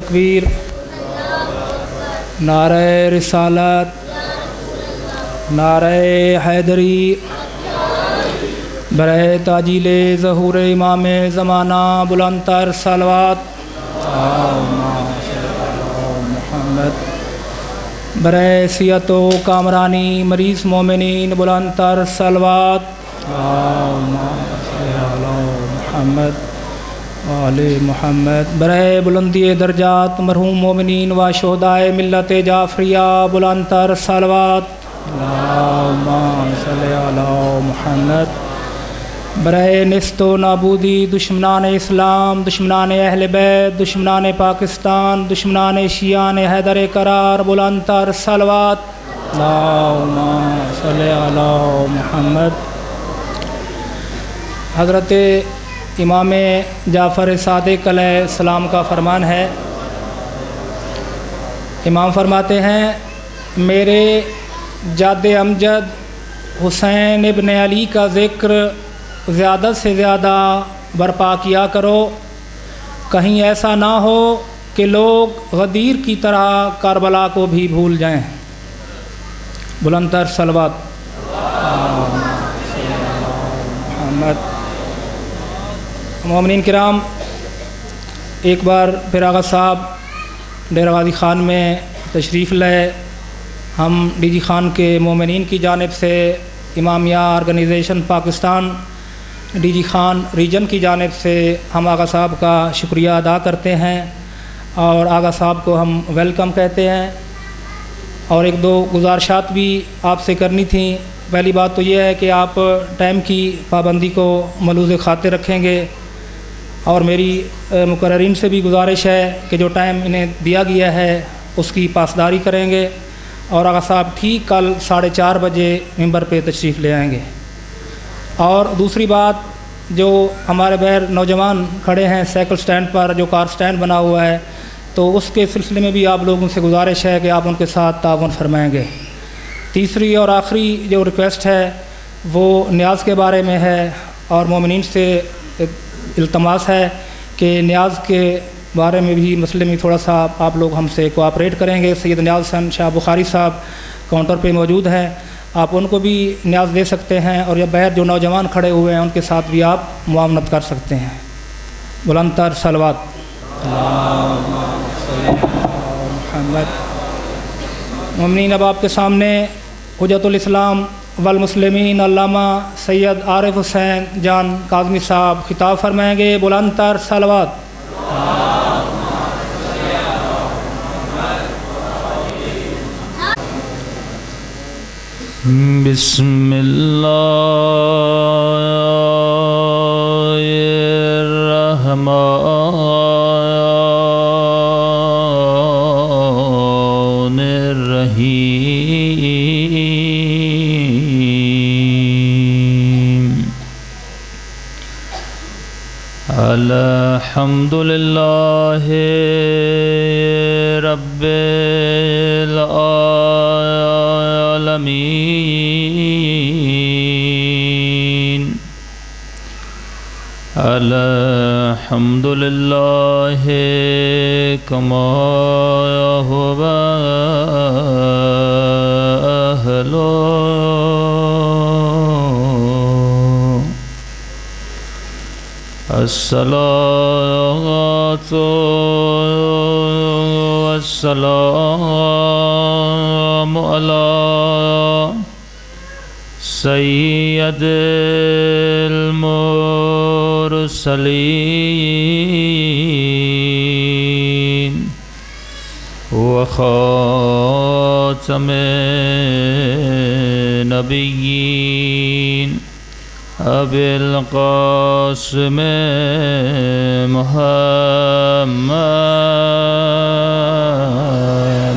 تکبیر، نعرہ رسالت، نعرہ حیدری، برائے تاجیل ظہور امام زمانہ بلند تر صلوات محمد، برائے صحت و کامرانی مریض مومنین بلند تر صلوات محمد آل محمد، برائے بلندی درجات مرحوم مومنین و شہدائے ملت جعفریہ بلند تر صلوات اللہم صلی علی محمد، برائے نست و نابودی دشمنان اسلام، دشمنان اہل بیت، دشمنان پاکستان، دشمنان شیعان حیدر قرار بلند تر صلوات اللہم صلی علی محمد۔ حضرت امام جعفر صادق علیہ السلام کا فرمان ہے، امام فرماتے ہیں میرے جد امجد حسین ابن علی کا ذکر زیادہ سے زیادہ برپا کیا کرو، کہیں ایسا نہ ہو کہ لوگ غدیر کی طرح کربلا کو بھی بھول جائیں۔ بلند تر صلوات محمد۔ مومنین کرام، ایک بار پھر آغا صاحب ڈیرہ غازی خان میں تشریف لائے۔ ہم ڈی جی خان کے مومنین کی جانب سے امامیہ organization Pakistan D G Khan region کی جانب سے ہم آغا صاحب کا شکریہ ادا کرتے ہیں اور آغا صاحب کو ہم ویلکم کہتے ہیں، اور ایک دو گزارشات بھی آپ سے کرنی تھیں۔ پہلی بات تو یہ ہے کہ آپ ٹائم کی پابندی کو ملحوظ خاطر رکھیں گے، اور میری مقررین سے بھی گزارش ہے کہ جو ٹائم انہیں دیا گیا ہے اس کی پاسداری کریں گے، اور آغا صاحب ٹھیک کل 4:30 بجے ممبر پہ تشریف لے آئیں گے۔ اور دوسری بات، جو ہمارے بغیر نوجوان کھڑے ہیں سائیکل سٹینڈ پر، جو کار سٹینڈ بنا ہوا ہے، تو اس کے سلسلے میں بھی آپ لوگوں سے گزارش ہے کہ آپ ان کے ساتھ تعاون فرمائیں گے۔ تیسری اور آخری جو ریکویسٹ ہے وہ نیاز کے بارے میں ہے، اور مومنین سے التماس ہے کہ نیاز کے بارے میں بھی مسئلے میں تھوڑا سا آپ لوگ ہم سے کوآپریٹ کریں گے۔ سید نیاز حسین شاہ بخاری صاحب کاؤنٹر پہ موجود ہیں، آپ ان کو بھی نیاز دے سکتے ہیں، اور یا باہر جو نوجوان کھڑے ہوئے ہیں ان کے ساتھ بھی آپ معاونت کر سکتے ہیں۔ بلند تر صلوات محمد۔ مومنین، اب آپ کے سامنے حجت الاسلام والمسلمین علامہ سید عارف حسین جان کاظمی صاحب خطاب فرمائیں گے۔ بلند تر صلوات۔ بسم اللہ الرحمن الرحیم۔ الحمد للہ رب العالمین، الحمد للہ کما هو اہلہ، الصلاۃ والسلام علی سید المرسلین وخاتم نبیین ابی القاسم محمد،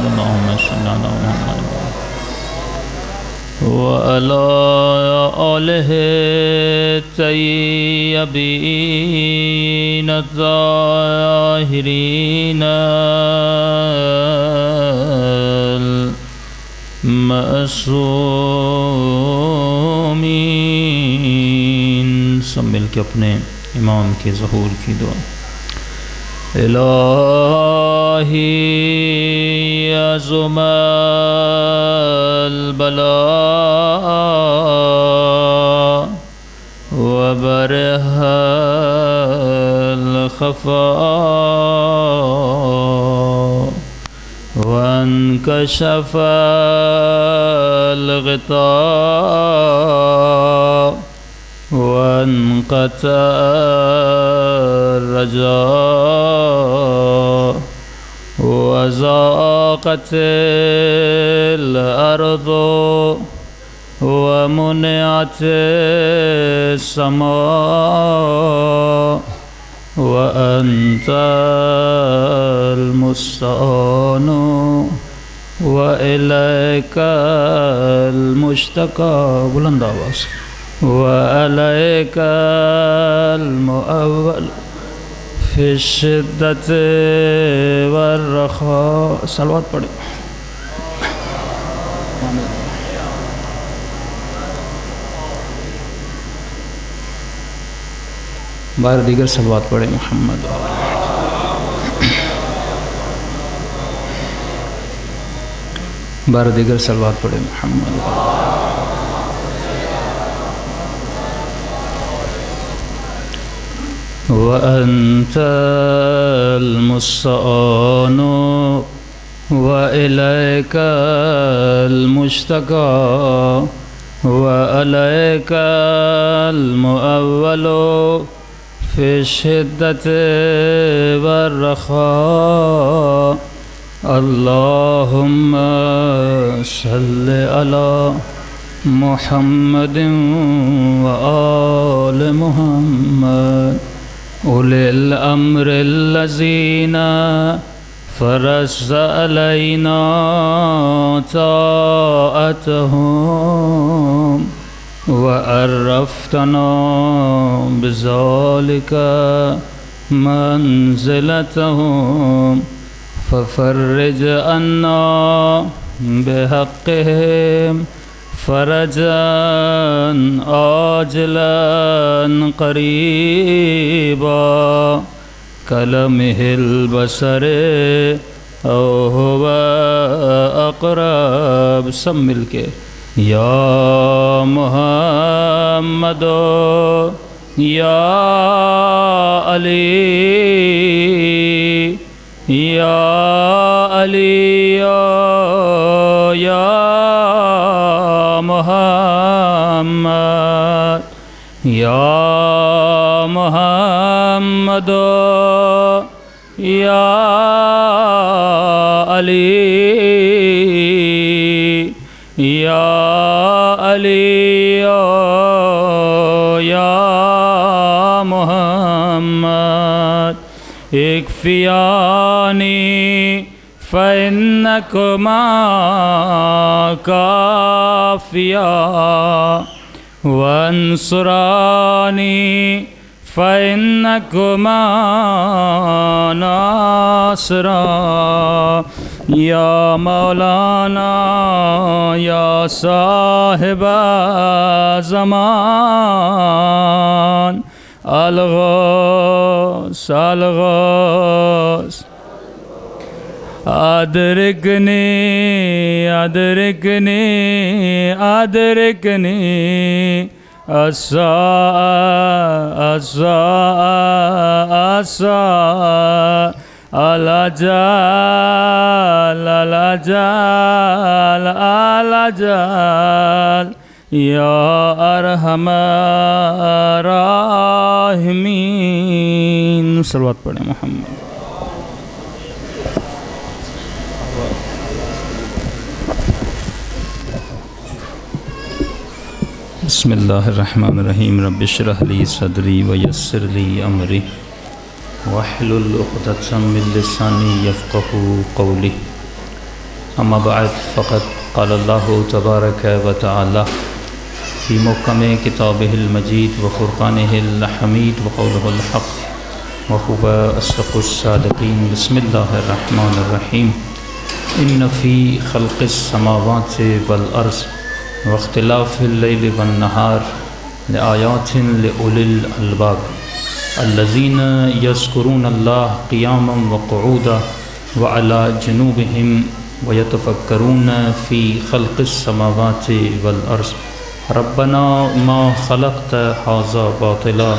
اللہم صلی علی محمد وعلی آلہ الطیبین الطاہرین المعصومین۔ سب مل کے اپنے امام کے ظہور کی دعا۔ إلهي عظم البلاء وبرح الخفاء وانكشف الغطاء وانقطع الرجاء وضاقت الأرض ومنعت السماء وأنت المستعان وإليك المشتكى بلند آواز وعليك المؤول في الشدة والرخاء. صلوات پڑھیں. باہر دیگر صلوات پڑھیں. محمد باہر دیگر صلوات پڑھیں. محمد وأنت المستعان وإليك المشتكى وعليك المؤول في الشدة والرخاء. اللهم صل على محمد وآل محمد أولي الأمر الذين فرضت علينا طاعتهم وعرفتنا بذلك منزلتهم ففرج عنا بحقهم فرجا عاجلا قريبا كلمه البصر أو هو أقرب. سب مل کے یا محمد یا علی یا علی یا محمد یا محمد یا علی یا علی یا محمد اکفیانی فإنکما کافیا وانصرانی فإنکما ناصرا. یا مولانا یا صاحب زمان الغوث الغوث ادرکنی ادرکنی ادرکنی الساعة الساعة الساعة الأجل الأجل الأجل یا ارحم الراحمین. صلوات پڑھیں. محمد بسم اللہ الرحمن الرحیم. رب اشرح لی صدری ویسر لی امری واحلل عقدۃ من لسانی یفقهوا قولی. اما بعد فقد قال اللہ تبارک و تعالی فی محکم کتابہ المجید وفرقانہ الحمید وقولہ الحق وهو اصدق الصادقین. بسم اللہ الرحمن الرحیم. ان فی خلق السماوات والارض واختلاف اللیل والنہار لآیات لأولی الالباب الذین یذکرون اللہ قیاما وقعودا وعلی جنوبہم ویتفکرون فی خلق السماوات والارض ربنا ما خلقت ھذا باطلا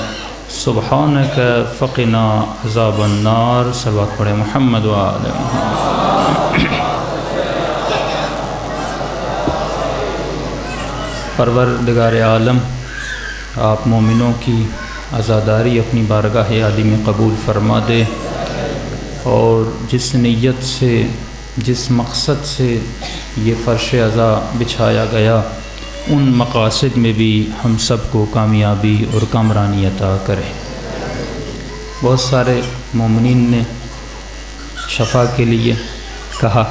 سبحانک فقنا عذاب النار. صلوات پڑھیں محمد و آل محمد. پروردگار عالم، آپ مومنوں کی عزاداری اپنی بارگاہ عالی میں قبول فرما دے، اور جس نیت سے، جس مقصد سے یہ فرش عزا بچھایا گیا، ان مقاصد میں بھی ہم سب کو کامیابی اور کامرانی عطا کرے. بہت سارے مومنین نے شفا کے لیے کہا،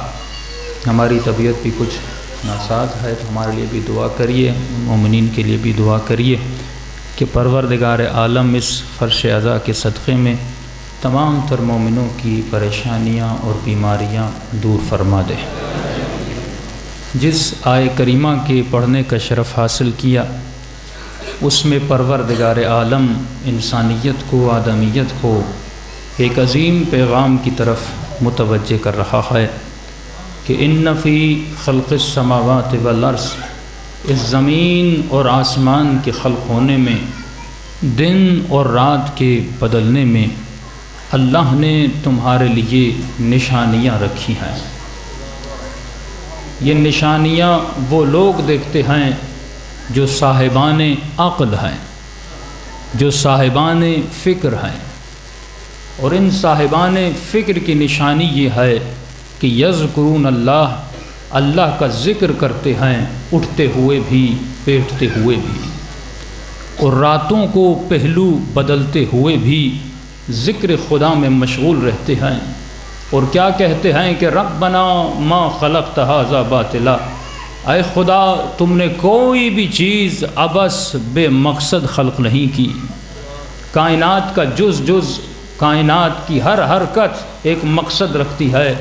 ہماری طبیعت بھی کچھ ناساز ہے تو ہمارے لیے بھی دعا کریے، مومنین کے لیے بھی دعا کریے کہ پروردگار عالم اس فرش عزا کے صدقے میں تمام تر مومنوں کی پریشانیاں اور بیماریاں دور فرما دے. جس آیے کریمہ کے پڑھنے کا شرف حاصل کیا، اس میں پروردگار عالم انسانیت کو، آدمیت کو ایک عظیم پیغام کی طرف متوجہ کر رہا ہے کہ ان فی خلق السماوات والارض، اس زمین اور آسمان کے خلق ہونے میں، دن اور رات کے بدلنے میں اللہ نے تمہارے لیے نشانیاں رکھی ہیں. یہ نشانیاں وہ لوگ دیکھتے ہیں جو صاحبان عقل ہیں، جو صاحبان فکر ہیں، اور ان صاحبان فکر کی نشانی یہ ہے کہ یذکرون اللہ، اللہ کا ذکر کرتے ہیں، اٹھتے ہوئے بھی، بیٹھتے ہوئے بھی، اور راتوں کو پہلو بدلتے ہوئے بھی ذکر خدا میں مشغول رہتے ہیں. اور کیا کہتے ہیں کہ ربنا ما خلقت ھذا باطلا، اے خدا تم نے کوئی بھی چیز عبث بے مقصد خلق نہیں کی. کائنات کا جز جز، کائنات کی ہر حرکت ایک مقصد رکھتی ہے.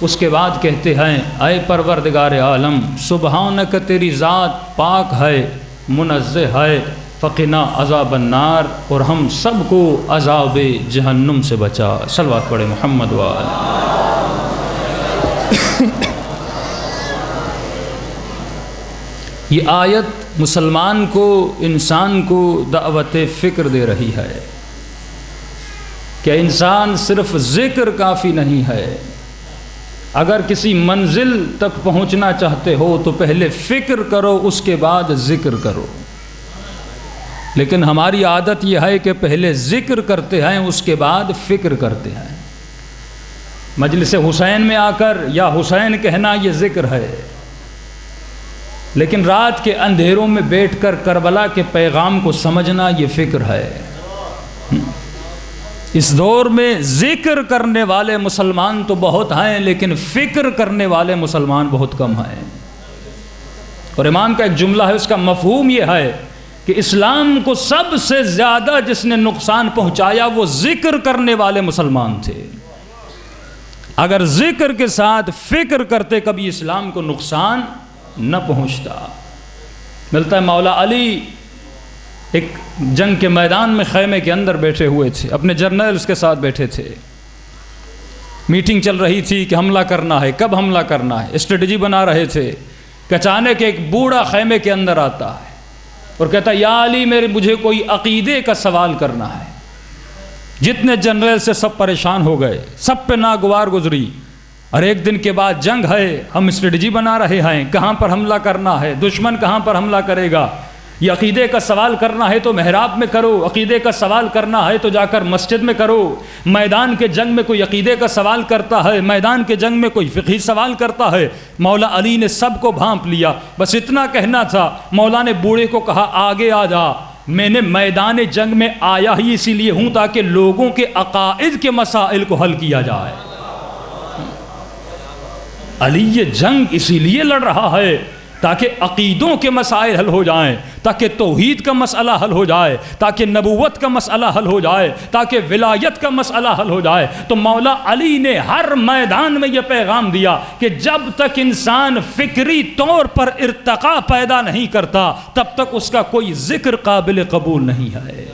اس کے بعد کہتے ہیں اے پروردگار عالم سبحانک، تیری ذات پاک ہے، منزہ ہے، فقنا عذاب النار، اور ہم سب کو عذاب جہنم سے بچا. صلوات پڑھیں محمد و آل. یہ آیت مسلمان کو، انسان کو دعوت فکر دے رہی ہے کہ انسان صرف ذکر کافی نہیں ہے. اگر کسی منزل تک پہنچنا چاہتے ہو تو پہلے فکر کرو، اس کے بعد ذکر کرو. لیکن ہماری عادت یہ ہے کہ پہلے ذکر کرتے ہیں، اس کے بعد فکر کرتے ہیں. مجلس حسین میں آ کر یا حسین کہنا یہ ذکر ہے، لیکن رات کے اندھیروں میں بیٹھ کر کربلا کے پیغام کو سمجھنا یہ فکر ہے. اس دور میں ذکر کرنے والے مسلمان تو بہت ہیں، لیکن فکر کرنے والے مسلمان بہت کم ہیں. اور امام کا ایک جملہ ہے، اس کا مفہوم یہ ہے کہ اسلام کو سب سے زیادہ جس نے نقصان پہنچایا وہ ذکر کرنے والے مسلمان تھے. اگر ذکر کے ساتھ فکر کرتے کبھی اسلام کو نقصان نہ پہنچتا. ملتا ہے مولا علی ایک جنگ کے میدان میں خیمے کے اندر بیٹھے ہوئے تھے، اپنے جرنیلز کے ساتھ بیٹھے تھے. میٹنگ چل رہی تھی کہ حملہ کرنا ہے، کب حملہ کرنا ہے، اسٹریٹجی بنا رہے تھے کہ اچانک ایک بوڑھا خیمے کے اندر آتا ہے اور کہتا ہے یا علی مجھے کوئی عقیدے کا سوال کرنا ہے. جتنے جنرل سے سب پریشان ہو گئے، سب پہ ناگوار گزری. اور ایک دن کے بعد جنگ ہے، ہم اسٹریٹجی بنا رہے ہیں، کہاں پر حملہ کرنا ہے، دشمن کہاں پر حملہ کرے گا. یہ عقیدے کا سوال کرنا ہے تو محراب میں کرو، عقیدے کا سوال کرنا ہے تو جا کر مسجد میں کرو. میدان کے جنگ میں کوئی عقیدے کا سوال کرتا ہے، میدان کے جنگ میں کوئی فقہی سوال کرتا ہے. مولا علی نے سب کو بھانپ لیا. بس اتنا کہنا تھا. مولا نے بوڑھے کو کہا آگے آ جا، میں نے میدان جنگ میں آیا ہی اسی لیے ہوں تاکہ لوگوں کے عقائد کے مسائل کو حل کیا جائے. علی یہ جنگ اسی لیے لڑ رہا ہے تاکہ عقیدوں کے مسائل حل ہو جائیں، تاکہ توحید کا مسئلہ حل ہو جائے، تاکہ نبوت کا مسئلہ حل ہو جائے، تاکہ ولایت کا مسئلہ حل ہو جائے. تو مولا علی نے ہر میدان میں یہ پیغام دیا کہ جب تک انسان فکری طور پر ارتقاء پیدا نہیں کرتا تب تک اس کا کوئی ذکر قابل قبول نہیں ہے.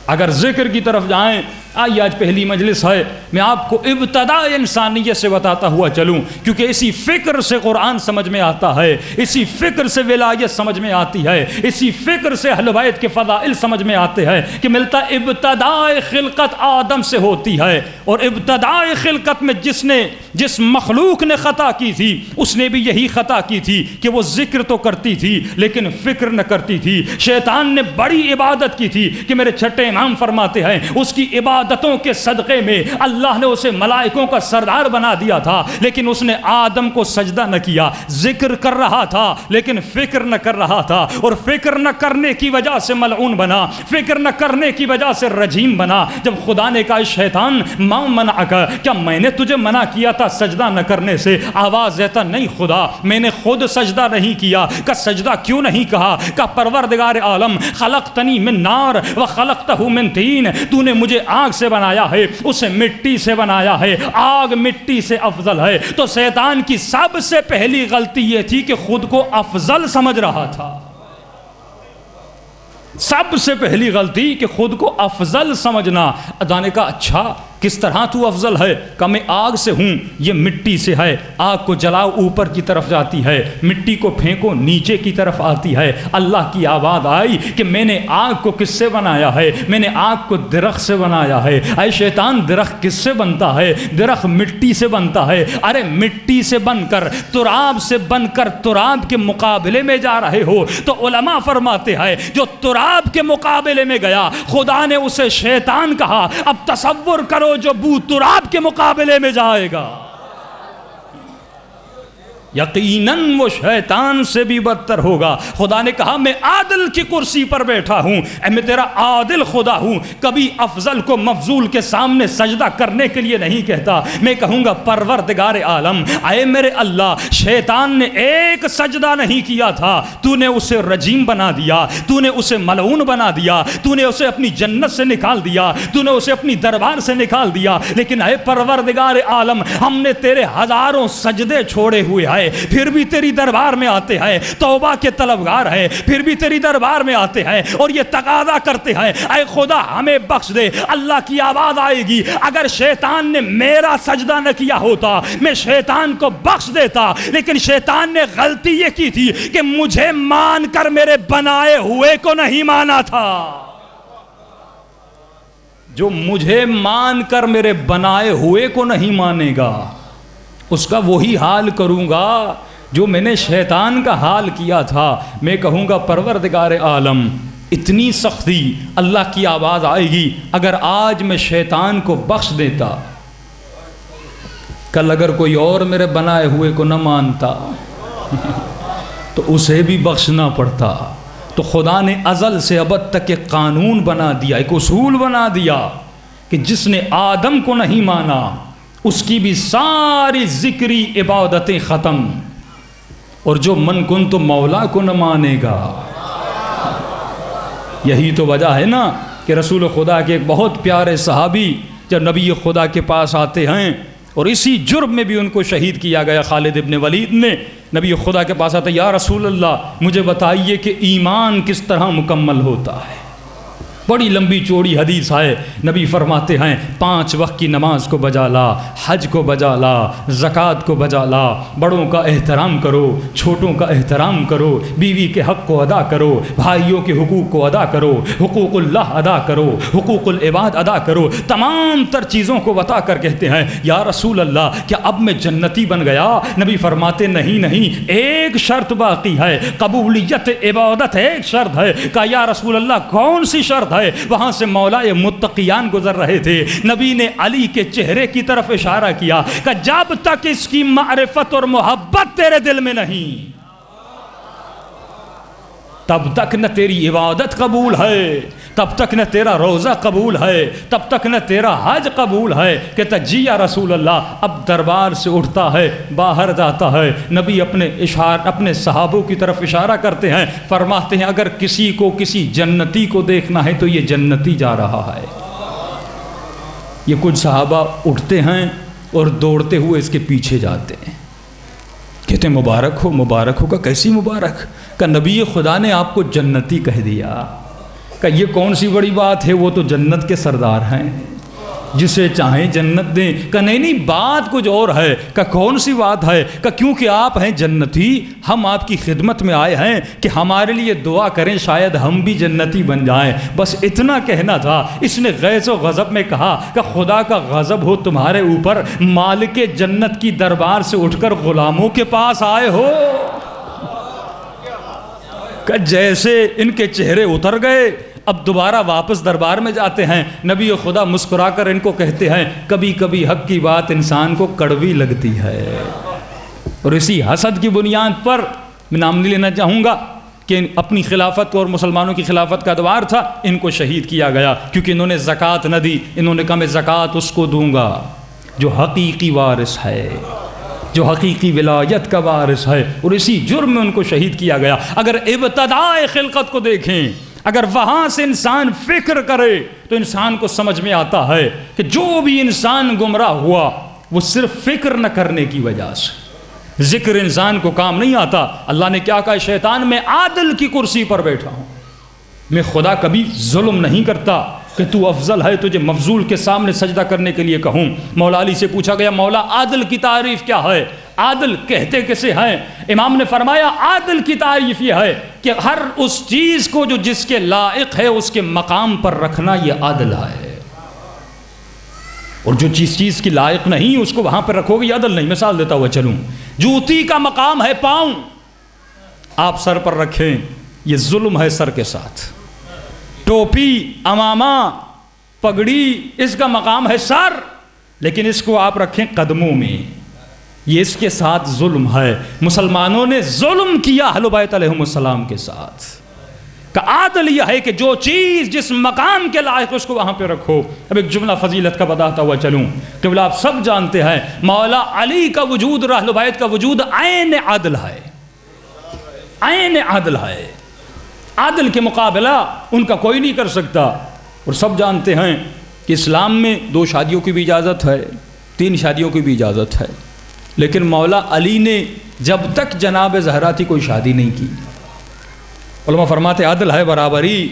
اگر ذکر کی طرف جائیں، آئیے آج پہلی مجلس ہے، میں آپ کو ابتدا انسانیت سے بتاتا ہوا چلوں، کیونکہ اسی فکر سے قرآن سمجھ میں آتا ہے، اسی فکر سے ولایت سمجھ میں آتی ہے، اسی فکر سے اہل بیت کے فضائل سمجھ میں آتے ہیں کہ ملتا ابتداء خلقت آدم سے ہوتی ہے، اور ابتداء خلقت میں جس مخلوق نے خطا کی تھی اس نے بھی یہی خطا کی تھی کہ وہ ذکر تو کرتی تھی لیکن فکر نہ کرتی تھی۔ شیطان نے بڑی عبادت کی تھی کہ میرے چھٹے امام فرماتے ہیں اس کی عبادتوں کے صدقے میں اللہ نے اسے ملائکوں کا سردار بنا دیا تھا، لیکن اس نے آدم کو سجدہ نہ کیا، ذکر کر رہا تھا لیکن فکر نہ کر رہا تھا، اور فکر نہ کرنے کی وجہ سے ملعون بنا، فکر نہ کرنے کی وجہ سے رجیم بنا۔ جب خدا نے کہا شیطان ما منعک، کیا میں نے تجھے منع کیا تھا سجدہ نہ کرنے سے؟ آواز دیتا نہیں خدا، میں نے خود سجدہ نہیں کیا۔ کہ سجدہ کیوں نہیں کہا؟ کہ پروردگار عالم خلقتنی من نار و خلقتہ من طین، تو نے مجھے آگ سے بنایا ہے، اسے مٹی سے بنایا ہے، آگ مٹی سے افضل ہے۔ تو شیطان کی سب سے پہلی غلطی یہ تھی کہ خود کو افضل سمجھ رہا تھا، سب سے پہلی غلطی کہ خود کو افضل سمجھنا۔ ادا نے کہا اچھا کس طرح تو افضل ہے؟ کہ میں آگ سے ہوں، یہ مٹی سے ہے، آگ کو جلاؤ اوپر کی طرف جاتی ہے، مٹی کو پھینکو نیچے کی طرف آتی ہے۔ اللہ کی آواز آئی کہ میں نے آگ کو کس سے بنایا ہے؟ میں نے آگ کو درخت سے بنایا ہے۔ اے شیطان درخت کس سے بنتا ہے؟ درخت مٹی سے بنتا ہے۔ ارے مٹی سے بن کر، تراب سے بن کر تراب کے مقابلے میں جا رہے ہو تو علماء فرماتے ہیں جو تراب کے مقابلے میں گیا خدا نے اسے شیطان کہا۔ اب تصور کرو جو بو تراب کے مقابلے میں جائے گا، یقیناً وہ شیطان سے بھی بدتر ہوگا۔ خدا نے کہا میں عادل کی کرسی پر بیٹھا ہوں، اے میں تیرا عادل خدا ہوں، کبھی افضل کو مفضول کے سامنے سجدہ کرنے کے لیے نہیں کہتا، میں کہوں گا پروردگار عالم اے میرے اللہ، شیطان نے ایک سجدہ نہیں کیا تھا، تو نے اسے رجیم بنا دیا، تو نے اسے ملعون بنا دیا، تو نے اسے اپنی جنت سے نکال دیا، تو نے اسے اپنی دربار سے نکال دیا، لیکن اے پروردگار عالم ہم نے تیرے ہزاروں سجدے چھوڑے ہوئے ہیں، پھر بھی تیری دربار میں آتے ہیں، توبہ کے طلبگار ہیں، پھر بھی تیری دربار میں آتے ہیں اور یہ تقاضا کرتے ہیں اے خدا ہمیں بخش دے۔ اللہ کی آواز آئے گی اگر شیطان نے میرا سجدہ نہ کیا ہوتا میں شیطان کو بخش دیتا، لیکن شیطان نے غلطی یہ کی تھی کہ مجھے مان کر میرے بنائے ہوئے کو نہیں مانا تھا۔ جو مجھے مان کر میرے بنائے ہوئے کو نہیں مانے گا اس کا وہی حال کروں گا جو میں نے شیطان کا حال کیا تھا۔ میں کہوں گا پروردگار عالم اتنی سختی، اللہ کی آواز آئے گی اگر آج میں شیطان کو بخش دیتا، کل اگر کوئی اور میرے بنائے ہوئے کو نہ مانتا تو اسے بھی بخشنا پڑتا۔ تو خدا نے ازل سے ابد تک ایک قانون بنا دیا، ایک اصول بنا دیا کہ جس نے آدم کو نہیں مانا اس کی بھی ساری ذکری عبادتیں ختم، اور جو من کن تو مولا کو نہ مانے گا۔ یہی تو وجہ ہے نا کہ رسول خدا کے ایک بہت پیارے صحابی جب نبی خدا کے پاس آتے ہیں اور اسی جرم میں بھی ان کو شہید کیا گیا، خالد ابن ولید نے نبی خدا کے پاس آتے یا رسول اللہ مجھے بتائیے کہ ایمان کس طرح مکمل ہوتا ہے۔ بڑی لمبی چوڑی حدیث ہے، نبی فرماتے ہیں 5 وقت کی نماز کو بجا لا، حج کو بجا لا، زکوٰۃ کو بجا لا، بڑوں کا احترام کرو، چھوٹوں کا احترام کرو، بیوی کے حق کو ادا کرو، بھائیوں کے حقوق کو ادا کرو، حقوق اللہ ادا کرو، حقوق العباد ادا کرو، تمام تر چیزوں کو بتا کر کہتے ہیں یا رسول اللہ کیا اب میں جنتی بن گیا؟ نبی فرماتے نہیں، ایک شرط باقی ہے، قبولیت عبادت ایک شرط ہے۔ کہا یا رسول اللہ کون سی شرط ہے؟ وہاں سے مولا متقیان گزر رہے تھے، نبی نے علی کے چہرے کی طرف اشارہ کیا کہ جب تک اس کی معرفت اور محبت تیرے دل میں نہیں تب تک نہ تیری عبادت قبول ہے، تب تک نہ تیرا روزہ قبول ہے، تب تک نہ تیرا حج قبول ہے۔ کہتا جی یا رسول اللہ۔ اب دربار سے اٹھتا ہے، باہر جاتا ہے، نبی اپنے صحابوں کی طرف اشارہ کرتے ہیں، فرماتے ہیں اگر کسی کو کسی جنتی کو دیکھنا ہے تو یہ جنتی جا رہا ہے۔ یہ کچھ صحابہ اٹھتے ہیں اور دوڑتے ہوئے اس کے پیچھے جاتے ہیں، کہتے ہیں مبارک ہو، مبارک ہوگا۔ کیسی مبارک؟ کہ نبی خدا نے آپ کو جنتی کہہ دیا۔ کہ کہ یہ کون سی بڑی بات ہے، وہ تو جنت کے سردار ہیں، جسے چاہیں جنت دیں۔ کہ نہیں بات کچھ اور ہے۔ کہ کون سی بات ہے؟ کہ کیونکہ آپ ہیں جنتی، ہم آپ کی خدمت میں آئے ہیں کہ ہمارے لیے دعا کریں، شاید ہم بھی جنتی بن جائیں۔ بس اتنا کہنا تھا۔ اس نے غیظ و غضب میں کہا کہ خدا کا غضب ہو تمہارے اوپر، مالک جنت کی دربار سے اٹھ کر غلاموں کے پاس آئے ہو۔ کہ جیسے ان کے چہرے اتر گئے، اب دوبارہ واپس دربار میں جاتے ہیں۔ نبی خدا مسکرا کر ان کو کہتے ہیں کبھی کبھی حق کی بات انسان کو کڑوی لگتی ہے، اور اسی حسد کی بنیاد پر میں نام نہیں لینا چاہوں گا کہ اپنی خلافت اور مسلمانوں کی خلافت کا ادوار تھا، ان کو شہید کیا گیا کیونکہ انہوں نے زکوٰۃ نہ دی۔ انہوں نے کہا میں زکوٰۃ اس کو دوں گا جو حقیقی وارث ہے، جو حقیقی ولایت کا وارث ہے، اور اسی جرم میں ان کو شہید کیا گیا۔ اگر ابتداء خلقت کو دیکھیں، اگر وہاں سے انسان فکر کرے تو انسان کو سمجھ میں آتا ہے کہ جو بھی انسان گمراہ ہوا وہ صرف فکر نہ کرنے کی وجہ سے۔ ذکر انسان کو کام نہیں آتا۔ اللہ نے کیا کہا؟ شیطان میں عادل کی کرسی پر بیٹھا ہوں، میں خدا کبھی ظلم نہیں کرتا کہ تو افضل ہے، تجھے مفضول کے سامنے سجدہ کرنے کے لیے کہوں۔ مولا علی سے پوچھا گیا مولا عادل کی تعریف کیا ہے؟ عادل کہتے کسے ہیں؟ امام نے فرمایا عادل کی تعریف یہ ہے کہ ہر اس چیز کو جو جس کے لائق ہے اس کے مقام پر رکھنا، یہ عادل ہے، اور جو چیز کی لائق نہیں اس کو وہاں پر رکھو گے، یہ عدل نہیں۔ مثال دیتا ہوا چلوں، جوتی کا مقام ہے پاؤں، آپ سر پر رکھیں، یہ ظلم ہے سر کے ساتھ۔ ٹوپی، امامہ، پگڑی، اس کا مقام ہے سر، لیکن اس کو آپ رکھیں قدموں میں، یہ اس کے ساتھ ظلم ہے۔ مسلمانوں نے ظلم کیا اہل بیت علیہم السلام کے ساتھ۔ کہ عادل یہ ہے کہ جو چیز جس مقام کے لائق اس کو وہاں پہ رکھو۔ اب ایک جملہ فضیلت کا بتاتا ہوا چلوں، قبلہ آپ سب جانتے ہیں مولا علی کا وجود اور اہل بیت کا وجود عین عدل ہے، عین عدل ہے۔ عادل کے مقابلہ ان کا کوئی نہیں کر سکتا۔ اور سب جانتے ہیں کہ اسلام میں 2 شادیوں کی بھی اجازت ہے، 3 شادیوں کی بھی اجازت ہے، لیکن مولا علی نے جب تک جناب زہرا تھی کوئی شادی نہیں کی۔ علماء فرماتے عدل ہے برابری۔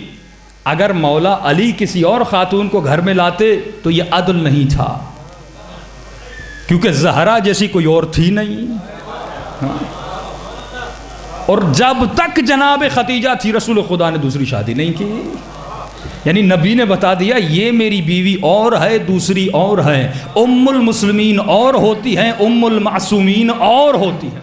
اگر مولا علی کسی اور خاتون کو گھر میں لاتے تو یہ عدل نہیں تھا، کیونکہ زہرا جیسی کوئی اور تھی نہیں۔ اور جب تک جناب خدیجہ تھی رسول خدا نے دوسری شادی نہیں کی، یعنی نبی نے بتا دیا یہ میری بیوی اور ہے، دوسری اور ہے۔ ام المسلمین اور ہوتی ہیں، ام المعصومین اور ہوتی ہیں۔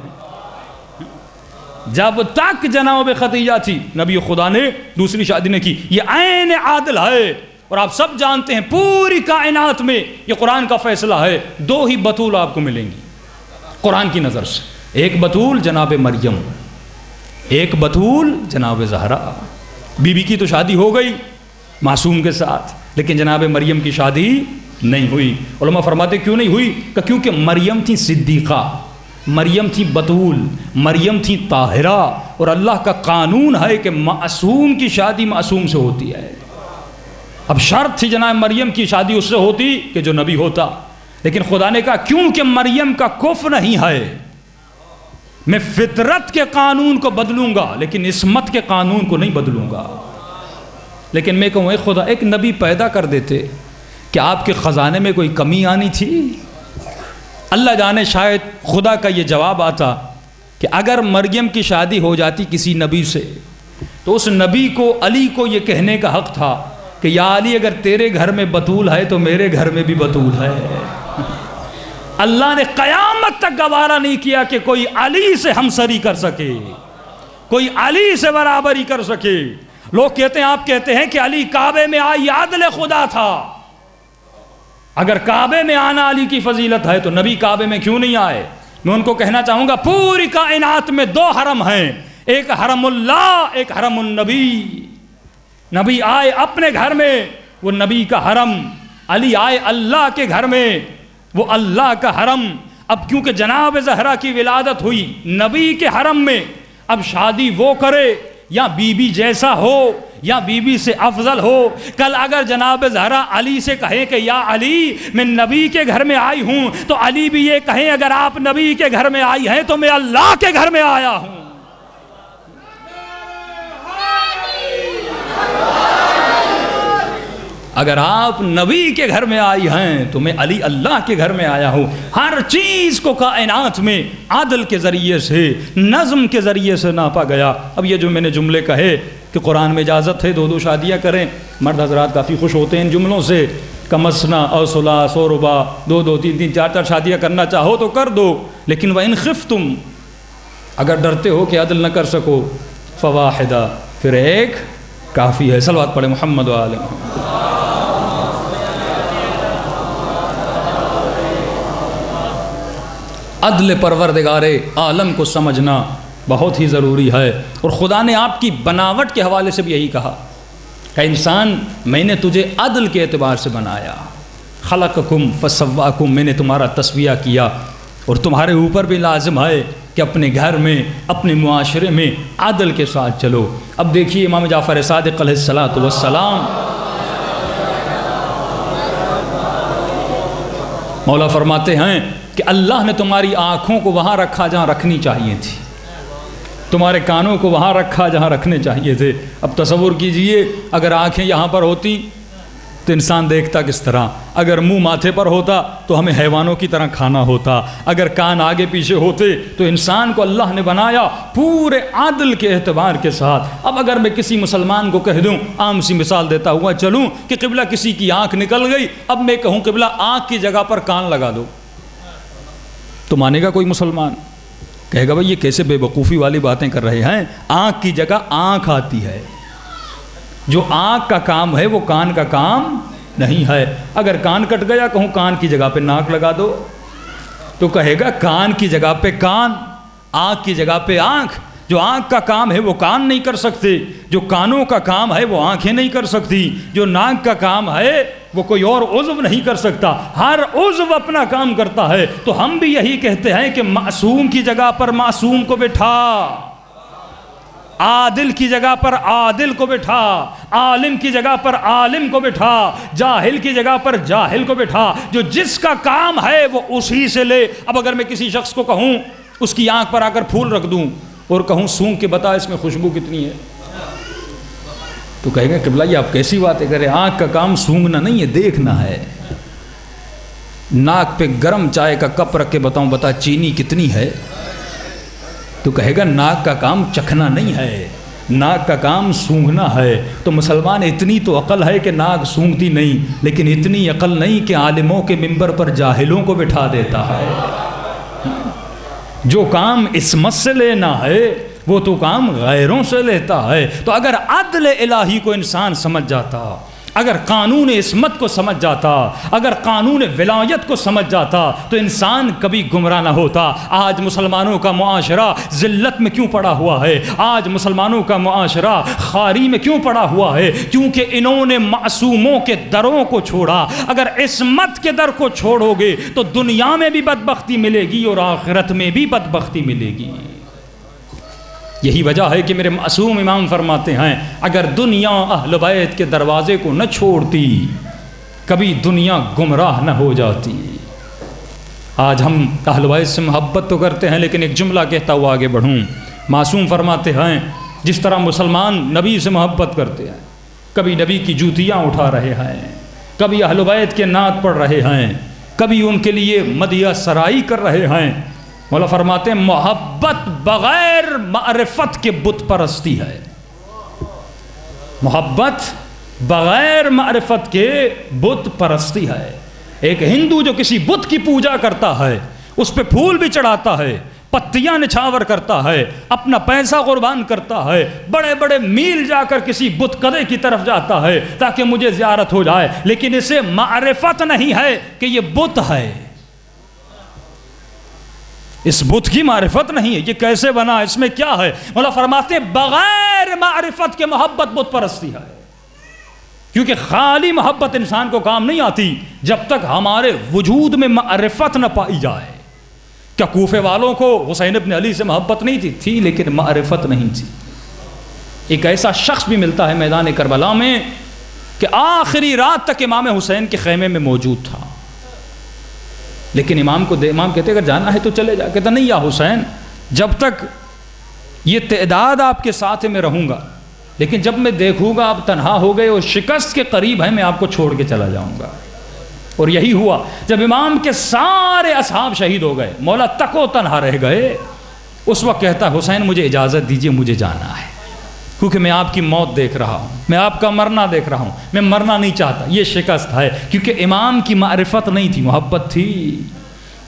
جب تک جناب خدیجہ تھی نبی خدا نے دوسری شادی نہیں کی۔ یہ عین عادل ہے۔ اور آپ سب جانتے ہیں پوری کائنات میں یہ قرآن کا فیصلہ ہے، 2 ہی بطول آپ کو ملیں گی قرآن کی نظر سے، ایک بطول جناب مریم، ایک بطول جناب زہرا۔ بی بی کی تو شادی ہو گئی معصوم کے ساتھ، لیکن جناب مریم کی شادی نہیں ہوئی۔ علماء فرماتے کیوں نہیں ہوئی؟ کہ کیونکہ مریم تھی صدیقہ، مریم تھی بطول، مریم تھی طاہرہ، اور اللہ کا قانون ہے کہ معصوم کی شادی معصوم سے ہوتی ہے۔ اب شرط تھی جناب مریم کی شادی اس سے ہوتی کہ جو نبی ہوتا، لیکن خدا نے کہا کیونکہ مریم کا کفر نہیں ہے، میں فطرت کے قانون کو بدلوں گا لیکن عصمت کے قانون کو نہیں بدلوں گا۔ لیکن میں کہوں اے خدا، ایک نبی پیدا کر دیتے، کہ آپ کے خزانے میں کوئی کمی آنی تھی؟ اللہ جانے شاید خدا کا یہ جواب آتا کہ اگر مریم کی شادی ہو جاتی کسی نبی سے تو اس نبی کو علی کو یہ کہنے کا حق تھا کہ یا علی اگر تیرے گھر میں بطول ہے تو میرے گھر میں بھی بطول ہے۔ اللہ نے قیامت تک گوارا نہیں کیا کہ کوئی علی سے ہمسری کر سکے، کوئی علی سے برابری کر سکے۔ لوگ کہتے ہیں، آپ کہتے ہیں کہ علی کعبے میں آئی عادل خدا تھا۔ اگر کعبے میں آنا علی کی فضیلت ہے تو نبی کعبے میں کیوں نہیں آئے؟ میں ان کو کہنا چاہوں گا پوری کائنات میں 2 حرم ہیں، ایک حرم اللہ، ایک حرم النبی۔ نبی آئے اپنے گھر میں، وہ نبی کا حرم، علی آئے اللہ کے گھر میں، وہ اللہ کا حرم۔ اب کیونکہ جناب زہرا کی ولادت ہوئی نبی کے حرم میں، اب شادی وہ کرے یا بی بی جیسا ہو یا بی بی سے افضل ہو۔ کل اگر جناب زہرا علی سے کہیں کہ یا علی میں نبی کے گھر میں آئی ہوں، تو علی بھی یہ کہیں اگر آپ نبی کے گھر میں آئی ہیں تو میں اللہ کے گھر میں آیا ہوں۔ اگر آپ نبی کے گھر میں آئی ہیں تو میں علی اللہ کے گھر میں آیا ہوں۔ ہر چیز کو کائنات میں عدل کے ذریعے سے، نظم کے ذریعے سے ناپا گیا۔ اب یہ جو میں نے جملے کہے کہ قرآن میں اجازت ہے 2 شادیاں کریں، مرد حضرات کافی خوش ہوتے ہیں ان جملوں سے، کمسنا اور ثلاث و رباع، 2 3 4 شادیاں کرنا چاہو تو کر دو، لیکن وَإِنْ خِفْتُمْ، اگر ڈرتے ہو کہ عدل نہ کر سکو، فواحدہ، پھر ایک کافی ہے۔ صلوات پڑھے محمد و آل محمد۔ عدل پروردگار عالم کو سمجھنا بہت ہی ضروری ہے، اور خدا نے آپ کی بناوٹ کے حوالے سے بھی یہی کہا کہ انسان میں نے تجھے عدل کے اعتبار سے بنایا، خلقکم فسواکم، میں نے تمہارا تسویہ کیا، اور تمہارے اوپر بھی لازم ہے کہ اپنے گھر میں، اپنے معاشرے میں عدل کے ساتھ چلو۔ اب دیکھیے امام جعفر صادق علیہ السلام، مولا فرماتے ہیں کہ اللہ نے تمہاری آنکھوں کو وہاں رکھا جہاں رکھنی چاہیے تھی، تمہارے کانوں کو وہاں رکھا جہاں رکھنے چاہیے تھے۔ اب تصور کیجئے اگر آنکھیں یہاں پر ہوتی تو انسان دیکھتا کس طرح، اگر منہ ماتھے پر ہوتا تو ہمیں حیوانوں کی طرح کھانا ہوتا، اگر کان آگے پیچھے ہوتے تو انسان کو اللہ نے بنایا پورے عدل کے اعتبار کے ساتھ۔ اب اگر میں کسی مسلمان کو کہہ دوں، عام سی مثال دیتا ہوا چلوں، کہ قبلہ کسی کی آنکھ نکل گئی، اب میں کہوں قبلہ آنکھ کی جگہ پر کان لگا دو، تو مانے گا کوئی مسلمان؟ کہے گا بھائی یہ کیسے بے وقوفی والی باتیں کر رہے ہیں، آنکھ کی جگہ آنکھ آتی ہے، جو آنکھ کا کام ہے وہ کان کا کام نہیں ہے۔ اگر کان کٹ گیا کہوں کان کی جگہ پہ ناک لگا دو، تو کہے گا کان کی جگہ پہ کان، آنکھ کی جگہ پہ آنکھ۔ جو آنکھ کا کام ہے وہ کان نہیں کر سکتے، جو کانوں کا کام ہے وہ آنکھیں نہیں کر سکتی، جو ناک کا کام ہے وہ کوئی اور عضو نہیں کر سکتا، ہر عضو اپنا کام کرتا ہے۔ تو ہم بھی یہی کہتے ہیں کہ معصوم کی جگہ پر معصوم کو بٹھا، عادل کی جگہ پر عادل کو بٹھا، عالم کی جگہ پر عالم کو بٹھا، جاہل کی جگہ پر جاہل کو بٹھا، جو جس کا کام ہے وہ اسی سے لے۔ اب اگر میں کسی شخص کو کہوں، اس کی آنکھ پر آ کر پھول رکھ دوں اور کہوں سونگ کے بتا اس میں خوشبو کتنی ہے، تو کہے گا قبلہ یہ آپ کیسی باتیں کریں، آنکھ کا کام سونگنا نہیں ہے، دیکھنا ہے۔ ناک پہ گرم چائے کا کپ رکھ کے بتاؤں بتا چینی کتنی ہے، تو کہے گا ناک کا کام چکھنا نہیں ہے، ناک کا کام سونگھنا ہے۔ تو مسلمان اتنی تو عقل ہے کہ ناک سونگتی نہیں، لیکن اتنی عقل نہیں کہ عالموں کے منبر پر جاہلوں کو بٹھا دیتا ہے۔ جو کام عصمت سے لینا ہے وہ تو کام غیروں سے لیتا ہے۔ تو اگر عدل الہی کو انسان سمجھ جاتا، اگر قانون عصمت کو سمجھ جاتا، اگر قانون ولایت کو سمجھ جاتا، تو انسان کبھی گمراہ نہ ہوتا۔ آج مسلمانوں کا معاشرہ ذلت میں کیوں پڑا ہوا ہے؟ آج مسلمانوں کا معاشرہ خواری میں کیوں پڑا ہوا ہے؟ کیونکہ انہوں نے معصوموں کے دروں کو چھوڑا۔ اگر عصمت کے در کو چھوڑو گے تو دنیا میں بھی بدبختی ملے گی اور آخرت میں بھی بدبختی ملے گی۔ یہی وجہ ہے کہ میرے معصوم امام فرماتے ہیں اگر دنیا اہل بیت کے دروازے کو نہ چھوڑتی کبھی دنیا گمراہ نہ ہو جاتی۔ آج ہم اہل بیت سے محبت تو کرتے ہیں لیکن ایک جملہ کہتا ہوا آگے بڑھوں، معصوم فرماتے ہیں جس طرح مسلمان نبی سے محبت کرتے ہیں، کبھی نبی کی جوتیاں اٹھا رہے ہیں، کبھی اہل بیت کے نعت پڑھ رہے ہیں، کبھی ان کے لیے مدیح سرائی کر رہے ہیں، مولا فرماتے ہیں محبت بغیر معرفت کے بت پرستی ہے۔ محبت بغیر معرفت کے بت پرستی ہے۔ ایک ہندو جو کسی بت کی پوجا کرتا ہے، اس پہ پھول بھی چڑھاتا ہے، پتیاں نچھاور کرتا ہے، اپنا پیسہ قربان کرتا ہے، بڑے بڑے میل جا کر کسی بت کدے کی طرف جاتا ہے تاکہ مجھے زیارت ہو جائے، لیکن اسے معرفت نہیں ہے کہ یہ بت ہے، اس بت کی معرفت نہیں ہے، یہ کیسے بنا، اس میں کیا ہے۔ مولا فرماتے ہیں بغیر معرفت کے محبت بت پرستی ہے، کیونکہ خالی محبت انسان کو کام نہیں آتی جب تک ہمارے وجود میں معرفت نہ پائی جائے۔ کیا کوفے والوں کو حسین ابن علی سے محبت نہیں تھی لیکن معرفت نہیں تھی۔ ایک ایسا شخص بھی ملتا ہے میدان کربلا میں کہ آخری رات تک امام حسین کے خیمے میں موجود تھا، لیکن امام کہتے اگر جانا ہے تو چلے جا، کہتا نہیں یا حسین جب تک یہ تعداد آپ کے ساتھ میں رہوں گا لیکن جب میں دیکھوں گا آپ تنہا ہو گئے اور شکست کے قریب ہیں، میں آپ کو چھوڑ کے چلا جاؤں گا۔ اور یہی ہوا جب امام کے سارے اصحاب شہید ہو گئے، مولا تک و تنہا رہ گئے، اس وقت کہتا حسین مجھے اجازت دیجیے، مجھے جانا ہے، کیونکہ میں آپ کی موت دیکھ رہا ہوں، میں آپ کا مرنا دیکھ رہا ہوں، میں مرنا نہیں چاہتا۔ یہ شکست ہے کیونکہ امام کی معرفت نہیں تھی، محبت تھی۔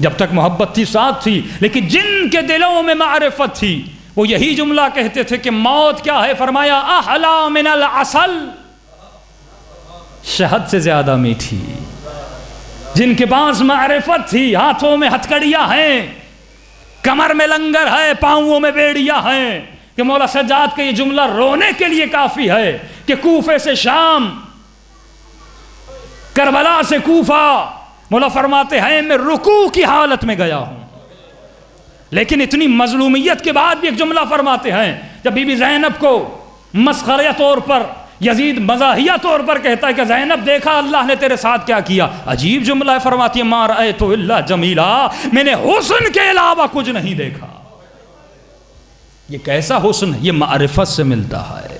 جب تک محبت تھی ساتھ تھی، لیکن جن کے دلوں میں معرفت تھی وہ یہی جملہ کہتے تھے کہ موت کیا ہے؟ فرمایا احلا من العسل، شہد سے زیادہ میٹھی۔ جن کے پاس معرفت تھی، ہاتھوں میں ہتھکڑیاں ہیں، کمر میں لنگر ہے، پاؤں میں بیڑیاں ہیں، کہ مولا سجاد کا یہ جملہ رونے کے لیے کافی ہے کہ کوفے سے شام، کربلا سے کوفہ، مولا فرماتے ہیں میں رکوع کی حالت میں گیا ہوں، لیکن اتنی مظلومیت کے بعد بھی ایک جملہ فرماتے ہیں جب بی بی زینب کو مسخرہ طور پر یزید مزاحیہ طور پر کہتا ہے کہ زینب دیکھا اللہ نے تیرے ساتھ کیا کیا، عجیب جملہ ہے، فرماتی ہے ما رأیت الا جمیلا، میں نے حسن کے علاوہ کچھ نہیں دیکھا۔ یہ کیسا حسن ہے؟ یہ معرفت سے ملتا ہے۔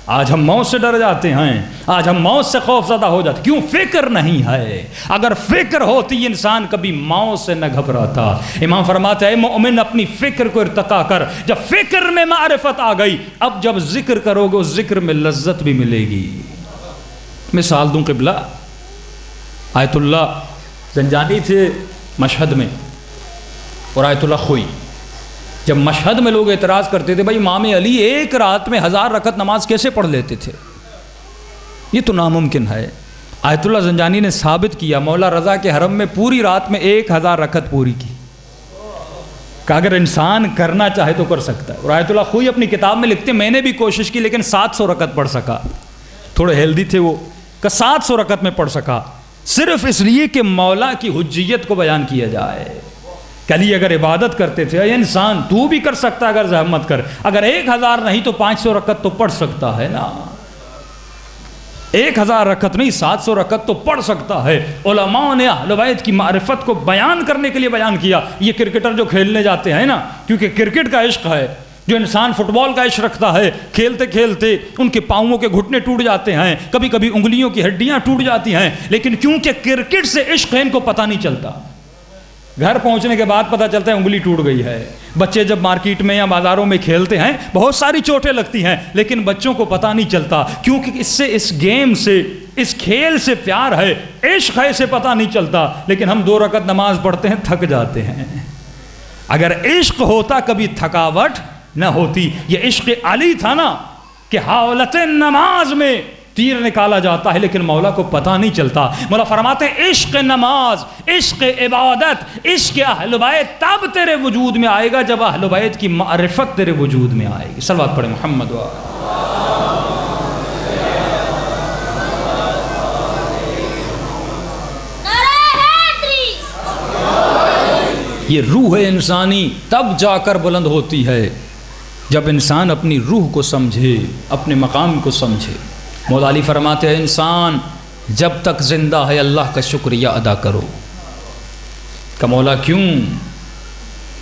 آج ہم موت سے ڈر جاتے ہیں، آج ہم موت سے خوف زدہ ہو جاتے، کیوں؟ فکر نہیں ہے۔ اگر فکر ہوتی انسان کبھی موت سے نہ گھبراتا۔ امام فرماتے ہیں اے مومن اپنی فکر کو ارتقا کر، جب فکر میں معرفت آ گئی، اب جب ذکر کرو گے اس ذکر میں لذت بھی ملے گی۔ مثال دوں قبلہ، آیت اللہ زنجانی تھے مشہد میں اور آیت اللہ خوئی۔ جب مشہد میں لوگ اعتراض کرتے تھے بھائی امام علی ایک رات میں 1000 رکعت نماز کیسے پڑھ لیتے تھے، یہ تو ناممکن ہے۔ آیت اللہ زنجانی نے ثابت کیا، مولا رضا کے حرم میں پوری رات میں 1000 رکعت پوری کی، کہ اگر انسان کرنا چاہے تو کر سکتا ہے۔ اور آیت اللہ خوئی اپنی کتاب میں لکھتے میں نے بھی کوشش کی لیکن 700 رکعت پڑھ سکا، تھوڑے ہیلدی تھے وہ، کہ 700 رکعت میں پڑھ سکا، صرف اس لیے کہ مولا کی حجیت کو بیان کیا جائے۔ کلی اگر عبادت کرتے تھے اے انسان تو بھی کر سکتا ہے اگر زحمت کر، اگر 1000 نہیں تو 500 رکعت تو پڑھ سکتا ہے نا، 1000 رکعت نہیں 700 رکعت تو پڑھ سکتا ہے۔ علماء نے اہل بیت کی معرفت کو بیان کرنے کے لیے بیان کیا۔ یہ کرکٹر جو کھیلنے جاتے ہیں نا، کیونکہ کرکٹ کا عشق ہے، جو انسان فٹ بال کا عشق رکھتا ہے، کھیلتے کھیلتے ان کے پاؤں کے گھٹنے ٹوٹ جاتے ہیں، کبھی کبھی انگلیوں کی ہڈیاں ٹوٹ جاتی ہیں، لیکن کیونکہ کرکٹ سے عشق ہے ان کو پتہ نہیں چلتا، گھر پہنچنے کے بعد پتہ چلتا ہے انگلی ٹوٹ گئی ہے۔ بچے جب مارکیٹ میں یا بازاروں میں کھیلتے ہیں بہت ساری چوٹیں لگتی ہیں، لیکن بچوں کو پتہ نہیں چلتا کیونکہ اس گیم سے، اس کھیل سے پیار ہے، عشق ہے، اسے پتہ نہیں چلتا۔ لیکن ہم 2 رکعت نماز پڑھتے ہیں تھک جاتے ہیں۔ اگر عشق ہوتا کبھی تھکاوٹ نہ ہوتی۔ یہ عشق علی تھا نا کہ حالت نماز میں تیر نکالا جاتا ہے لیکن مولا کو پتہ نہیں چلتا۔ مولا فرماتے ہیں عشق نماز، عشق عبادت، عشق اہل بیت تب تیرے وجود میں آئے گا جب اہل بیت کی معرفت تیرے وجود میں آئے گی۔ صلوات پڑھیں محمد و یہ روح انسانی تب جا کر بلند ہوتی ہے جب انسان اپنی روح کو سمجھے، اپنے مقام کو سمجھے۔ مولا علی فرماتے ہیں انسان جب تک زندہ ہے اللہ کا شکریہ ادا کرو۔ کہ مولا کیوں؟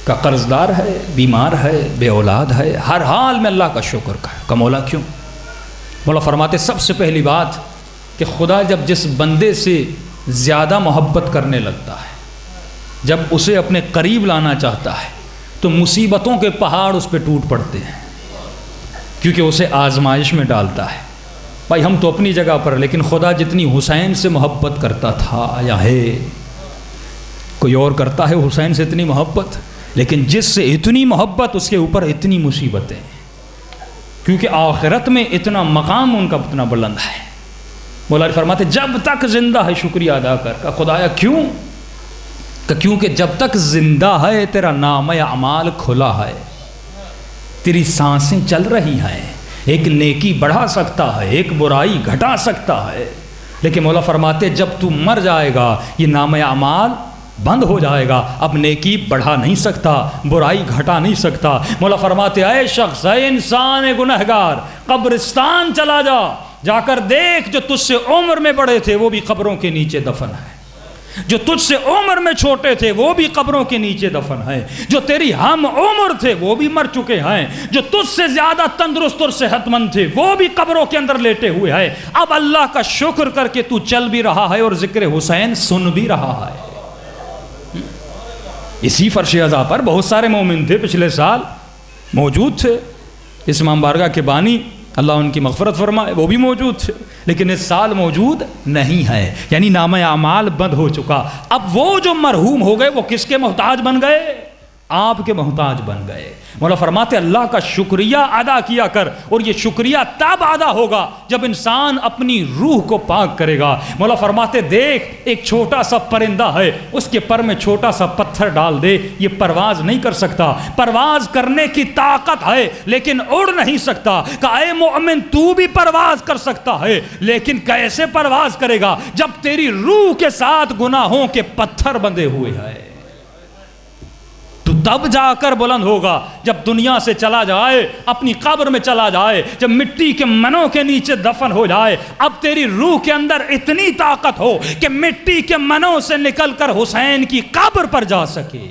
کہ قرض دار ہے، بیمار ہے، بے اولاد ہے، ہر حال میں اللہ کا شکر کر۔ کہ مولا کیوں؟ مولا فرماتے سب سے پہلی بات کہ خدا جب جس بندے سے زیادہ محبت کرنے لگتا ہے، جب اسے اپنے قریب لانا چاہتا ہے تو مصیبتوں کے پہاڑ اس پہ ٹوٹ پڑتے ہیں، کیونکہ اسے آزمائش میں ڈالتا ہے۔ بھائی ہم تو اپنی جگہ پر، لیکن خدا جتنی حسین سے محبت کرتا تھا یا ہے، کوئی اور کرتا ہے حسین سے اتنی محبت، لیکن جس سے اتنی محبت اس کے اوپر اتنی مصیبتیں، کیونکہ آخرت میں اتنا مقام ان کا اتنا بلند ہے۔ مولا فرماتے جب تک زندہ ہے شکریہ ادا کر۔ کہ خدایا کیوں؟ کہ کیونکہ جب تک زندہ ہے تیرا نامہ اعمال کھلا ہے، تیری سانسیں چل رہی ہیں، ایک نیکی بڑھا سکتا ہے، ایک برائی گھٹا سکتا ہے، لیکن مولا فرماتے جب تو مر جائے گا یہ نامہ اعمال بند ہو جائے گا، اب نیکی بڑھا نہیں سکتا، برائی گھٹا نہیں سکتا۔ مولا فرماتے اے شخص، اے انسان گنہگار، قبرستان چلا جا کر دیکھ جو تجھ سے عمر میں بڑے تھے وہ بھی قبروں کے نیچے دفن ہے۔ جو تجھ سے عمر میں چھوٹے تھے وہ بھی قبروں کے نیچے دفن ہیں، جو تیری ہم عمر تھے وہ بھی مر چکے ہیں، جو تجھ سے زیادہ تندرست اور صحت مند تھے وہ بھی قبروں کے اندر لیٹے ہوئے ہیں۔ اب اللہ کا شکر کر کے تو چل بھی رہا ہے اور ذکر حسین سن بھی رہا ہے۔ اسی فرش عزا پر بہت سارے مومن تھے، پچھلے سال موجود تھے، اس امام بارگاہ کے بانی اللہ ان کی مغفرت فرمائے، وہ بھی موجود تھے، لیکن اس سال موجود نہیں ہے، یعنی نامہ اعمال بند ہو چکا۔ اب وہ جو مرحوم ہو گئے وہ کس کے محتاج بن گئے؟ آپ کے محتاج بن گئے۔ مولا فرماتے اللہ کا شکریہ ادا کیا کر، اور یہ شکریہ تب ادا ہوگا جب انسان اپنی روح کو پاک کرے گا۔ مولا فرماتے دیکھ ایک چھوٹا سا پرندہ ہے، اس کے پر میں چھوٹا سا پتھر ڈال دے، یہ پرواز نہیں کر سکتا، پرواز کرنے کی طاقت ہے لیکن اڑ نہیں سکتا۔ کہ اے مومن تو بھی پرواز کر سکتا ہے، لیکن کیسے پرواز کرے گا جب تیری روح کے ساتھ گناہوں کے پتھر بندھے ہوئے ہیں؟ تو تب جا کر بلند ہوگا جب دنیا سے چلا جائے، اپنی قبر میں چلا جائے، جب مٹی کے منوں کے نیچے دفن ہو جائے، اب تیری روح کے اندر اتنی طاقت ہو کہ مٹی کے منوں سے نکل کر حسین کی قبر پر جا سکے۔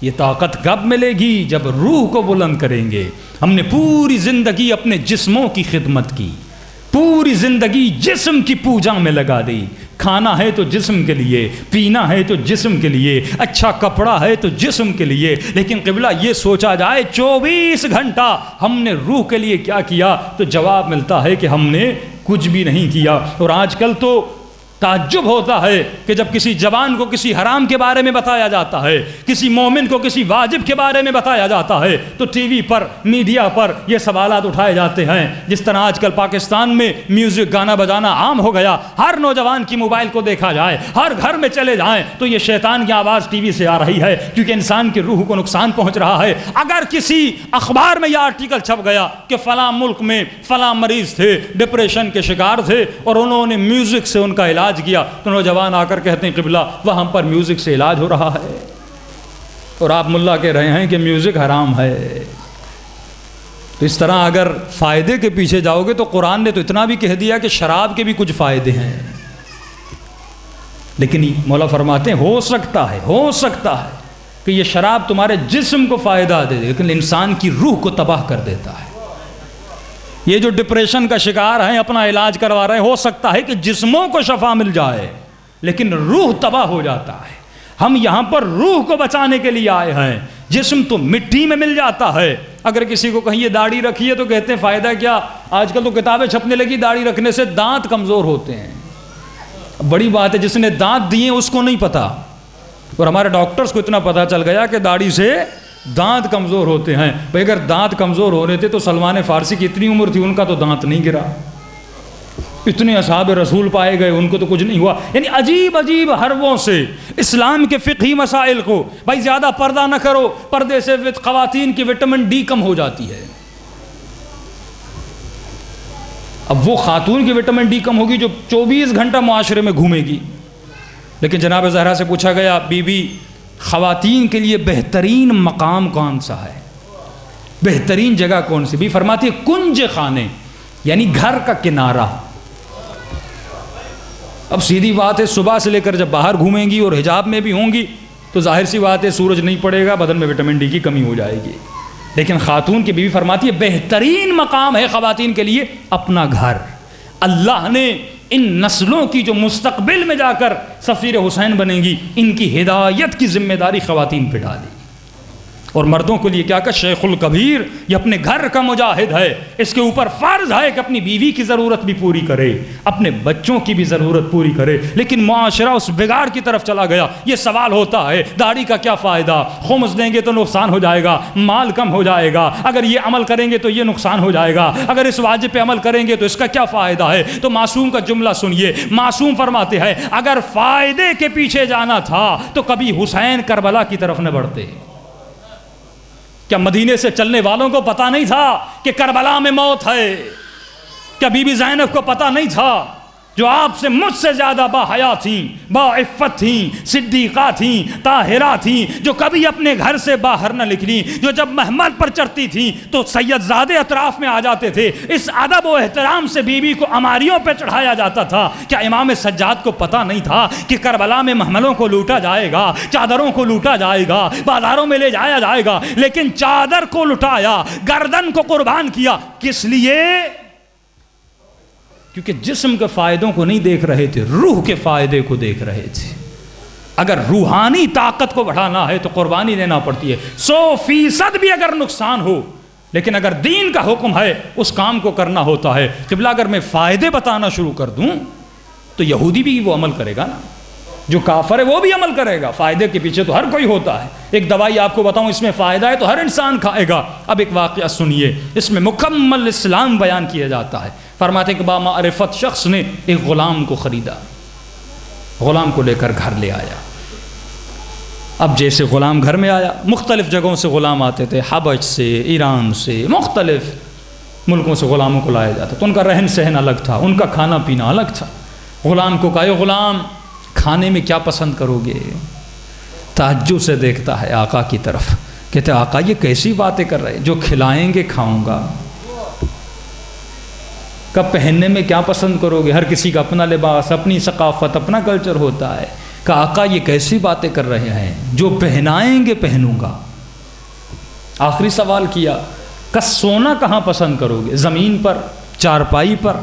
یہ طاقت کب ملے گی؟ جب روح کو بلند کریں گے۔ ہم نے پوری زندگی اپنے جسموں کی خدمت کی، پوری زندگی جسم کی پوجا میں لگا دی۔ کھانا ہے تو جسم کے لیے، پینا ہے تو جسم کے لیے، اچھا کپڑا ہے تو جسم کے لیے، لیکن قبلہ یہ سوچا جائے 24 گھنٹہ ہم نے روح کے لیے کیا کیا؟ تو جواب ملتا ہے کہ ہم نے کچھ بھی نہیں کیا۔ اور آج کل تو تعجب ہوتا ہے کہ جب کسی جوان کو کسی حرام کے بارے میں بتایا جاتا ہے، کسی مومن کو کسی واجب کے بارے میں بتایا جاتا ہے، تو ٹی وی پر، میڈیا پر یہ سوالات اٹھائے جاتے ہیں۔ جس طرح آج کل پاکستان میں میوزک گانا بجانا عام ہو گیا، ہر نوجوان کی موبائل کو دیکھا جائے، ہر گھر میں چلے جائیں تو یہ شیطان کی آواز ٹی وی سے آ رہی ہے، کیونکہ انسان کی روح کو نقصان پہنچ رہا ہے۔ اگر کسی اخبار میں یہ آرٹیکل چھپ گیا کہ فلاں ملک میں فلاں مریض تھے، ڈپریشن کے شکار تھے، اور انہوں نے میوزک سے ان کا علاج کیا، تو نوجوان آ کر کہتے ہیں قبلہ وہاں پر میوزک سے علاج ہو رہا ہے، اور آپ ملا کہہ رہے ہیں کہ میوزک حرام ہے۔ تو اس طرح اگر فائدے کے پیچھے جاؤ گے تو قرآن نے تو اتنا بھی کہہ دیا کہ شراب کے بھی کچھ فائدے ہیں، لیکن مولا فرماتے ہیں ہو سکتا ہے کہ یہ شراب تمہارے جسم کو فائدہ دے دے، لیکن انسان کی روح کو تباہ کر دیتا ہے۔ یہ جو ڈپریشن کا شکار ہیں، اپنا علاج کروا رہے ہیں، ہو سکتا ہے کہ جسموں کو شفا مل جائے لیکن روح تباہ ہو جاتا ہے۔ ہم یہاں پر روح کو بچانے کے لیے آئے ہیں، جسم تو مٹی میں مل جاتا ہے۔ اگر کسی کو کہیں یہ داڑھی رکھیے تو کہتے ہیں فائدہ کیا؟ آج کل تو کتابیں چھپنے لگی داڑھی رکھنے سے دانت کمزور ہوتے ہیں۔ بڑی بات ہے، جس نے دانت دیے اس کو نہیں پتا، اور ہمارے ڈاکٹرز کو اتنا پتا چل گیا کہ داڑھی سے دانت کمزور ہوتے ہیں۔ بھائی اگر دانت کمزور ہو رہے تھے تو سلمان فارسی کی اتنی عمر تھی، ان کا تو دانت نہیں گرا، اتنے اصحاب رسول پائے گئے، ان کو تو کچھ نہیں ہوا۔ یعنی عجیب عجیب حربوں سے اسلام کے فقہی مسائل کو، بھائی زیادہ پردہ نہ کرو، پردے سے خواتین کی وٹامن ڈی کم ہو جاتی ہے۔ اب وہ خاتون کی وٹامن ڈی کم ہوگی جو 24 گھنٹہ معاشرے میں گھومے گی۔ لیکن جناب زہرا سے پوچھا گیا بی بی خواتین کے لیے بہترین مقام کون سا ہے، بہترین جگہ کون سی؟ بھی فرماتی ہے کنج خانے، یعنی گھر کا کنارہ۔ اب سیدھی بات ہے، صبح سے لے کر جب باہر گھومیں گی اور حجاب میں بھی ہوں گی تو ظاہر سی بات ہے سورج نہیں پڑے گا، بدن میں وٹامن ڈی کی کمی ہو جائے گی۔ لیکن خاتون کی بیوی فرماتی ہے بہترین مقام ہے خواتین کے لیے اپنا گھر۔ اللہ نے ان نسلوں کی جو مستقبل میں جا کر سفیر حسین بنیں گی، ان کی ہدایت کی ذمہ داری خواتین پہ ڈالی، اور مردوں کے لیے کیا کہ شیخ الکبیر یہ اپنے گھر کا مجاہد ہے، اس کے اوپر فرض ہے کہ اپنی بیوی کی ضرورت بھی پوری کرے، اپنے بچوں کی بھی ضرورت پوری کرے۔ لیکن معاشرہ اس بگاڑ کی طرف چلا گیا۔ یہ سوال ہوتا ہے داڑھی کا کیا فائدہ؟ خمس دیں گے تو نقصان ہو جائے گا، مال کم ہو جائے گا، اگر یہ عمل کریں گے تو یہ نقصان ہو جائے گا، اگر اس واجب پہ عمل کریں گے تو اس کا کیا فائدہ ہے؟ تو معصوم کا جملہ سنیے، معصوم فرماتے ہیں اگر فائدے کے پیچھے جانا تھا تو کبھی حسین کربلا کی طرف نہ بڑھتے۔ کیا مدینے سے چلنے والوں کو پتا نہیں تھا کہ کربلا میں موت ہے؟ کیا بی بی زینب کو پتا نہیں تھا جو جو آپ سے مجھ سے زیادہ باحیا تھیں، باعفت تھیں، صدیقہ تھیں، طاہرہ تھیں، جو کبھی اپنے گھر سے باہر نہ نکلیں، جو جب محمل پر چڑھتی تھیں تو سید زادے اطراف میں آ جاتے تھے، اس ادب و احترام سے بیوی کو اماریوں پہ چڑھایا جاتا تھا۔ کیا امام سجاد کو پتہ نہیں تھا کہ کربلا میں محملوں کو لوٹا جائے گا، چادروں کو لوٹا جائے گا، بازاروں میں لے جایا جائے گا، لیکن چادر کو لٹایا، گردن کو قربان کیا، کس لیے؟ کیونکہ جسم کے فائدوں کو نہیں دیکھ رہے تھے، روح کے فائدے کو دیکھ رہے تھے۔ اگر روحانی طاقت کو بڑھانا ہے تو قربانی دینا پڑتی ہے، 100% بھی اگر نقصان ہو، لیکن اگر دین کا حکم ہے اس کام کو کرنا ہوتا ہے۔ قبلہ اگر میں فائدے بتانا شروع کر دوں تو یہودی بھی وہ عمل کرے گا نا، جو کافر ہے وہ بھی عمل کرے گا، فائدے کے پیچھے تو ہر کوئی ہوتا ہے۔ ایک دوائی آپ کو بتاؤں اس میں فائدہ ہے تو ہر انسان کھائے گا۔ اب ایک واقعہ سنیے، اس میں مکمل اسلام بیان کیا جاتا ہے۔ فرماتے کہ بامعرفت شخص نے ایک غلام کو خریدا، غلام کو لے کر گھر لے آیا۔ اب جیسے غلام گھر میں آیا، مختلف جگہوں سے غلام آتے تھے، حبش سے، ایران سے، مختلف ملکوں سے غلاموں کو لایا جاتا، تو ان کا رہن سہن الگ تھا، ان کا کھانا پینا الگ تھا۔ غلام کو کہا، غلام کھانے میں کیا پسند کرو گے؟ تعجب سے دیکھتا ہے آقا کی طرف، کہتے آقا یہ کیسی باتیں کر رہے، جو کھلائیں گے کھاؤں گا۔ کب پہننے میں کیا پسند کرو گے؟ ہر کسی کا اپنا لباس، اپنی ثقافت، اپنا کلچر ہوتا ہے۔ کہ آقا یہ کیسی باتیں کر رہے ہیں، جو پہنائیں گے پہنوں گا۔ آخری سوال کیا کہ سونا کہاں پسند کرو گے؟ زمین پر، چارپائی پر؟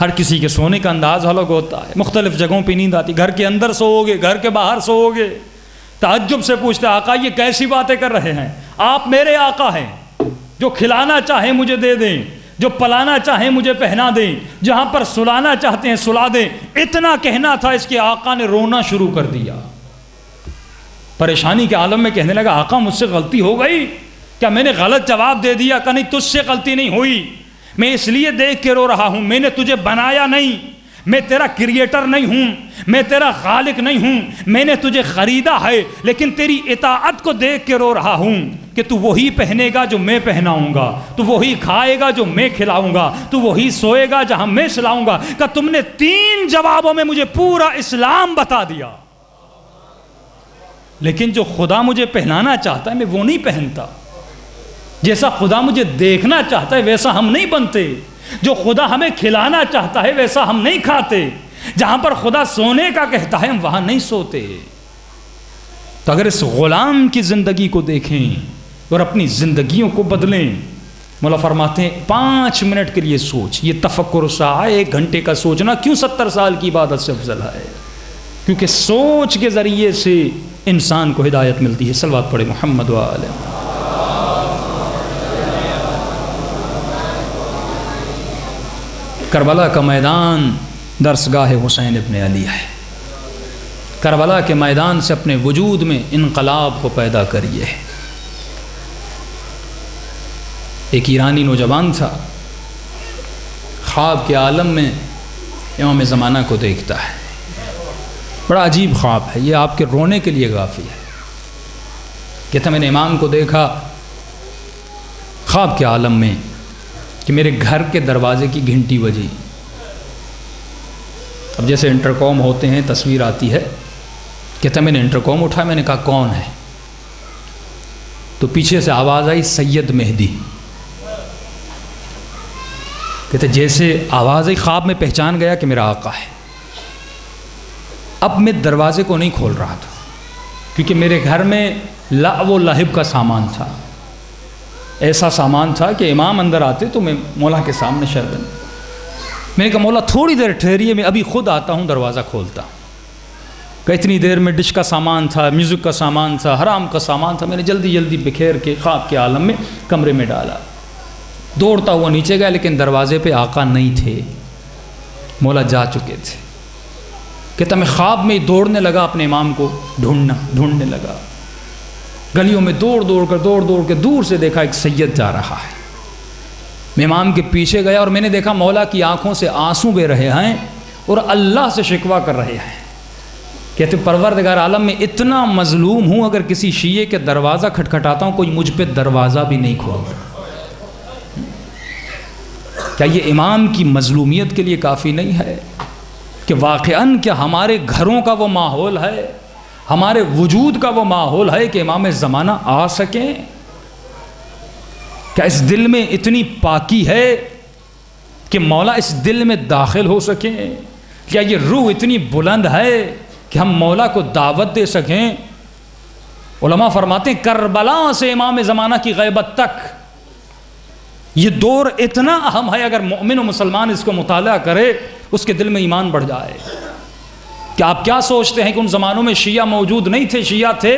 ہر کسی کے سونے کا انداز الگ ہوتا ہے، مختلف جگہوں پہ نیند آتی، گھر کے اندر سوؤ گے، گھر کے باہر سوؤ گے۔ تعجب سے پوچھتے آقا یہ کیسی باتیں کر رہے ہیں، آپ میرے آقا ہیں، جو کھلانا چاہیں مجھے دے دیں، جو پلانا چاہیں مجھے پہنا دیں، جہاں پر سلانا چاہتے ہیں سلا دیں۔ اتنا کہنا تھا، اس کے آقا نے رونا شروع کر دیا، پریشانی کے عالم میں کہنے لگا آقا مجھ سے غلطی ہو گئی کیا؟ میں نے غلط جواب دے دیا؟ کہ نہیں، تجھ سے غلطی نہیں ہوئی، میں اس لیے دیکھ کے رو رہا ہوں، میں نے تجھے بنایا نہیں، میں تیرا کریٹر نہیں ہوں، میں تیرا خالق نہیں ہوں، میں نے تجھے خریدا ہے، لیکن تیری اطاعت کو دیکھ کے رو رہا ہوں کہ تو وہی پہنے گا جو میں پہناؤں گا، تو وہی کھائے گا جو میں کھلاؤں گا، تو وہی سوئے گا جہاں میں سلاؤں گا۔ کہ تم نے 3 جوابوں میں مجھے پورا اسلام بتا دیا، لیکن جو خدا مجھے پہنانا چاہتا ہے میں وہ نہیں پہنتا، جیسا خدا مجھے دیکھنا چاہتا ہے ویسا ہم نہیں بنتے، جو خدا ہمیں کھلانا چاہتا ہے ویسا ہم نہیں کھاتے، جہاں پر خدا سونے کا کہتا ہے ہم وہاں نہیں سوتے۔ تو اگر اس غلام کی زندگی کو دیکھیں اور اپنی زندگیوں کو بدلیں، مولا فرماتے ہیں 5 منٹ کے لیے سوچ، یہ تفکر ساعہ، 1 گھنٹے کا سوچنا کیوں 70 سال کی عبادت سے افضل ہے؟ کیونکہ سوچ کے ذریعے سے انسان کو ہدایت ملتی ہے۔ صلوات پڑھے محمد و آلہ۔ کربلا کا میدان درسگاہ حسین ابن علی ہے۔ کربلا کے میدان سے اپنے وجود میں انقلاب کو پیدا کریے۔ ایک ایرانی نوجوان تھا، خواب کے عالم میں امام زمانہ کو دیکھتا ہے، بڑا عجیب خواب ہے، یہ آپ کے رونے کے لیے کافی ہے۔ کہتا میں نے امام کو دیکھا خواب کے عالم میں کہ میرے گھر کے دروازے کی گھنٹی بجی۔ اب جیسے انٹرکام ہوتے ہیں تصویر آتی ہے، کہتا میں نے انٹرکام اٹھایا، میں نے کہا کون ہے؟ تو پیچھے سے آواز آئی سید مہدی۔ کہتے جیسے آواز آئی خواب میں پہچان گیا کہ میرا آقا ہے۔ اب میں دروازے کو نہیں کھول رہا تھا کیونکہ میرے گھر میں لعب و لہب کا سامان تھا، ایسا سامان تھا کہ امام اندر آتے تو میں مولا کے سامنے شربن، میں نے کہا مولا تھوڑی دیر ٹھہریے، میں ابھی خود آتا ہوں دروازہ کھولتا ہوں۔ کہ اتنی دیر میں ڈش کا سامان تھا، میوزک کا سامان تھا، حرام کا سامان تھا، میں نے جلدی جلدی بکھیر کے خواب کے عالم میں کمرے میں ڈالا، دوڑتا ہوا نیچے گیا، لیکن دروازے پہ آقا نہیں تھے، مولا جا چکے تھے۔ کہتا میں خواب میں دوڑنے لگا، اپنے امام کو ڈھونڈنے لگا، گلیوں میں دوڑ دوڑ کے دور سے دیکھا ایک سید جا رہا ہے۔ میں امام کے پیچھے گیا اور میں نے دیکھا مولا کی آنکھوں سے آنسو بہ رہے ہیں اور اللہ سے شکوہ کر رہے ہیں۔ کہتے پروردگار عالم میں اتنا مظلوم ہوں، اگر کسی شیعہ کے دروازہ کھٹکھٹاتا ہوں کوئی مجھ پہ دروازہ بھی نہیں کھولتا۔ کیا یہ امام کی مظلومیت کے لیے کافی نہیں ہے؟ کہ واقعاً کیا ہمارے گھروں کا وہ ماحول ہے، ہمارے وجود کا وہ ماحول ہے کہ امام زمانہ آ سکیں؟ کیا اس دل میں اتنی پاکی ہے کہ مولا اس دل میں داخل ہو سکیں؟ کیا یہ روح اتنی بلند ہے کہ ہم مولا کو دعوت دے سکیں؟ علماء فرماتے ہیں کربلا سے امام زمانہ کی غیبت تک یہ دور اتنا اہم ہے، اگر مومن و مسلمان اس کو مطالعہ کرے اس کے دل میں ایمان بڑھ جائے۔ کیا آپ کیا سوچتے ہیں کہ ان زمانوں میں شیعہ موجود نہیں تھے؟ شیعہ تھے۔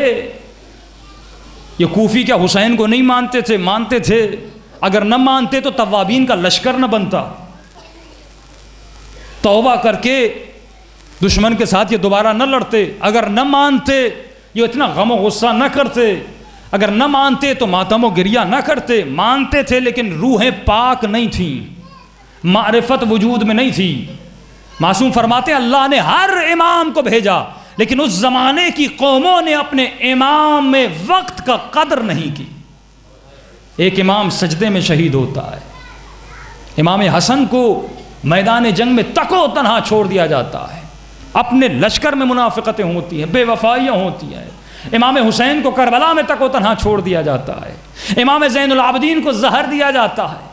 یہ کوفی کیا حسین کو نہیں مانتے تھے؟ مانتے تھے۔ اگر نہ مانتے تو توابین کا لشکر نہ بنتا، توبہ کر کے دشمن کے ساتھ یہ دوبارہ نہ لڑتے۔ اگر نہ مانتے یہ اتنا غم و غصہ نہ کرتے، اگر نہ مانتے تو ماتم و گریہ نہ کرتے۔ مانتے تھے لیکن روحیں پاک نہیں تھیں، معرفت وجود میں نہیں تھی۔ معصوم فرماتے ہیں اللہ نے ہر امام کو بھیجا لیکن اس زمانے کی قوموں نے اپنے امام میں وقت کا قدر نہیں کی۔ ایک امام سجدے میں شہید ہوتا ہے، امام حسن کو میدان جنگ میں تکو تنہا چھوڑ دیا جاتا ہے، اپنے لشکر میں منافقتیں ہوتی ہیں، بے وفائیاں ہوتی ہیں۔ امام حسین کو کربلا میں تکو تنہا چھوڑ دیا جاتا ہے، امام زین العابدین کو زہر دیا جاتا ہے،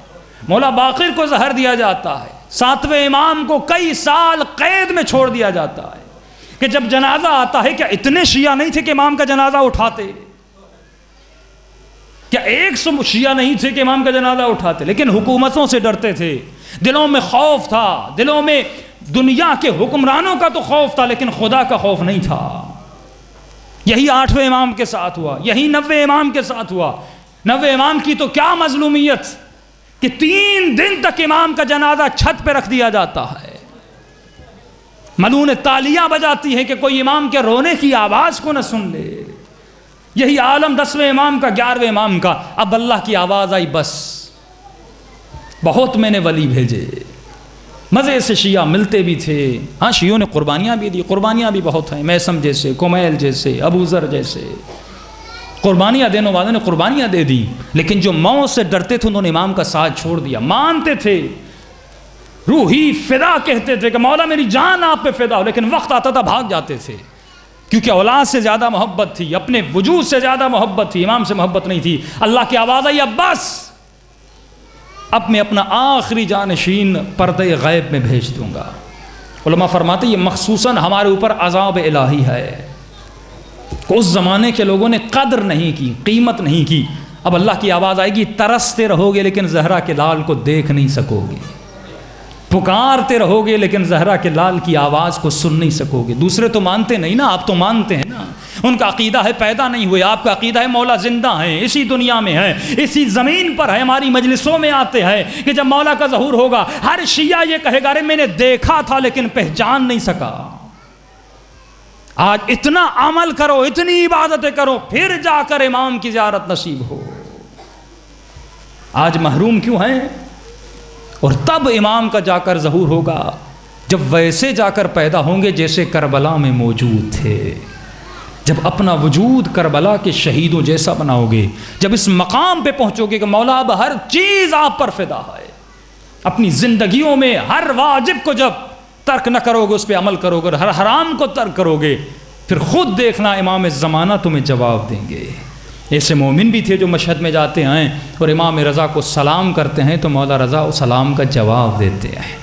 مولا باقر کو زہر دیا جاتا ہے، 7ویں امام کو کئی سال قید میں چھوڑ دیا جاتا ہے کہ جب جنازہ آتا ہے کیا اتنے شیعہ نہیں تھے کہ امام کا جنازہ اٹھاتے؟ کیا 100 شیعہ نہیں تھے کہ امام کا جنازہ اٹھاتے؟ لیکن حکومتوں سے ڈرتے تھے، دلوں میں خوف تھا، دلوں میں دنیا کے حکمرانوں کا تو خوف تھا لیکن خدا کا خوف نہیں تھا۔ یہی 8ویں امام کے ساتھ ہوا، یہی 9ویں امام کے ساتھ ہوا۔ 9ویں امام کی تو کیا مظلومیت کہ 3 دن تک امام کا جنازہ چھت پہ رکھ دیا جاتا ہے، ملون تالیاں بجاتی ہیں کہ کوئی امام کے رونے کی آواز کو نہ سن لے۔ یہی عالم 10ویں امام کا، 11ویں امام کا۔ اب اللہ کی آواز آئی، بس بہت میں نے ولی بھیجے۔ مزے سے شیعہ ملتے بھی تھے، ہاں شیعوں نے قربانیاں بھی دی، قربانیاں بھی بہت ہیں، میسم جیسے، کمیل جیسے، ابو ذر جیسے قربانیاں دینے والوں نے قربانیاں دے دی، لیکن جو موت سے ڈرتے تھے انہوں نے امام کا ساتھ چھوڑ دیا۔ مانتے تھے، روحی فدا کہتے تھے کہ مولا میری جان آپ پہ فدا ہو، لیکن وقت آتا تھا بھاگ جاتے تھے، کیونکہ اولاد سے زیادہ محبت تھی، اپنے وجود سے زیادہ محبت تھی، امام سے محبت نہیں تھی۔ اللہ کی آواز آئی، اب بس، اب میں اپنا آخری جانشین پردے غیب میں بھیج دوں گا۔ علماء فرماتے یہ مخصوصاً ہمارے اوپر عذاب الہی ہے کہ اس زمانے کے لوگوں نے قدر نہیں کی، قیمت نہیں کی۔ اب اللہ کی آواز آئے گی، ترستے رہو گے لیکن زہرا کے لال کو دیکھ نہیں سکو گے، پکارتے رہو گے لیکن زہرا کے لال کی آواز کو سن نہیں سکو گے۔ دوسرے تو مانتے نہیں نا، آپ تو مانتے ہیں نا، ان کا عقیدہ ہے پیدا نہیں ہوئے، آپ کا عقیدہ ہے مولا زندہ ہیں، اسی دنیا میں ہے، اسی زمین پر ہے، ہماری مجلسوں میں آتے ہیں کہ جب مولا کا ظہور ہوگا ہر شیعہ یہ کہے گا ارے میں نے دیکھا تھا لیکن پہچان نہیں سکا۔ آج اتنا عمل کرو، اتنی عبادتیں کرو، پھر جا کر امام کی زیارت نصیب ہو۔ آج محروم کیوں ہیں؟ اور تب امام کا جا کر ظہور ہوگا جب ویسے جا کر پیدا ہوں گے جیسے کربلا میں موجود تھے، جب اپنا وجود کربلا کے شہیدوں جیسا بناؤ گے، جب اس مقام پہ پہنچو گے کہ مولا اب ہر چیز آپ پر فدا ہے، اپنی زندگیوں میں ہر واجب کو جب ترک نہ کرو گے، اس پہ عمل کرو گے، ہر حرام کو ترک کرو گے، پھر خود دیکھنا امام زمانہ تمہیں جواب دیں گے۔ ایسے مومن بھی تھے جو مشہد میں جاتے ہیں اور امام رضا کو سلام کرتے ہیں تو مولا رضا اس سلام کا جواب دیتے ہیں۔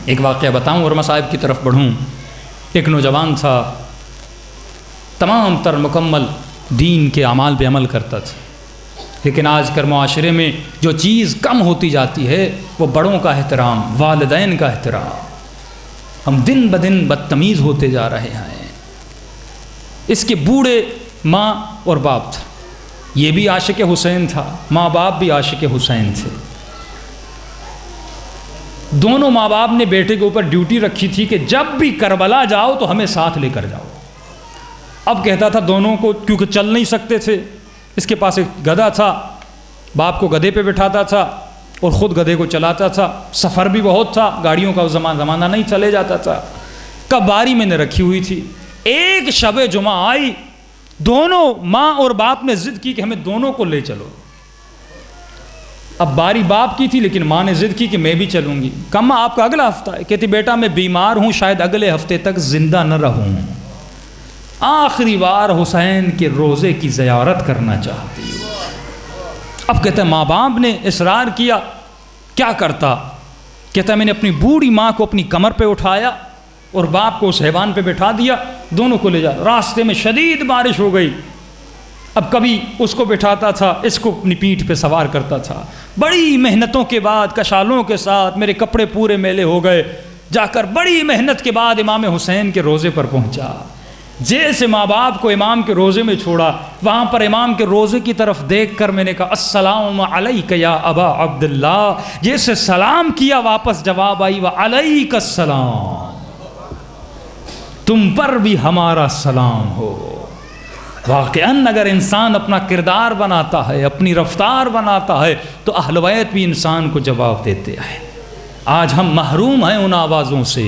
ایک واقعہ بتاؤں، ورما صاحب کی طرف بڑھوں۔ ایک نوجوان تھا، تمام تر مکمل دین کے اعمال پہ عمل کرتا تھا، لیکن آج کل معاشرے میں جو چیز کم ہوتی جاتی ہے وہ بڑوں کا احترام، والدین کا احترام۔ ہم دن بدن بدتمیز ہوتے جا رہے ہیں۔ اس کے بوڑھے ماں اور باپ تھا، یہ بھی عاشق حسین تھا، ماں باپ بھی عاشق حسین تھے۔ دونوں ماں باپ نے بیٹے کے اوپر ڈیوٹی رکھی تھی کہ جب بھی کربلا جاؤ تو ہمیں ساتھ لے کر جاؤ۔ اب کہتا تھا دونوں کو، کیونکہ چل نہیں سکتے تھے، اس کے پاس ایک گدھا تھا، باپ کو گدھے پہ بٹھاتا تھا اور خود گدھے کو چلاتا تھا۔ سفر بھی بہت تھا، گاڑیوں کا زمانہ نہیں، چلے جاتا تھا۔ کب باری میں نے رکھی ہوئی تھی، ایک شب جمعہ آئی، دونوں ماں اور باپ نے ضد کی کہ ہمیں دونوں کو لے چلو۔ اب باری باپ کی تھی لیکن ماں نے ضد کی کہ میں بھی چلوں گی. کہا آپ کا اگلا ہفتہ ہے. کہتی بیٹا میں بیمار ہوں، شاید اگلے ہفتے تک زندہ نہ رہوں. آخری بار حسین کے روزے کی زیارت کرنا چاہتی ہوں. اب کہتا ہے ماں باپ نے اصرار کیا، کیا کرتا؟ کہتا ہے میں نے اپنی بوڑھی ماں کو اپنی کمر پہ اٹھایا اور باپ کو اس حیوان پہ بٹھا دیا، دونوں کو لے جا. راستے میں شدید بارش ہو گئی. اب کبھی اس کو بٹھاتا تھا، اس کو اپنی پیٹھ پہ سوار کرتا تھا. بڑی محنتوں کے بعد کشالوں کے ساتھ میرے کپڑے پورے میلے ہو گئے. جا کر بڑی محنت کے بعد امام حسین کے روزے پر پہنچا. جیسے ماں باپ کو امام کے روزے میں چھوڑا، وہاں پر امام کے روزے کی طرف دیکھ کر میں نے کہا السلام علیک یا ابا عبداللہ. جیسے سلام کیا واپس جواب آئی وعلیک السلام، تم پر بھی ہمارا سلام ہو. واقعاً اگر انسان اپنا کردار بناتا ہے، اپنی رفتار بناتا ہے تو اہل بیت بھی انسان کو جواب دیتے ہیں. آج ہم محروم ہیں ان آوازوں سے،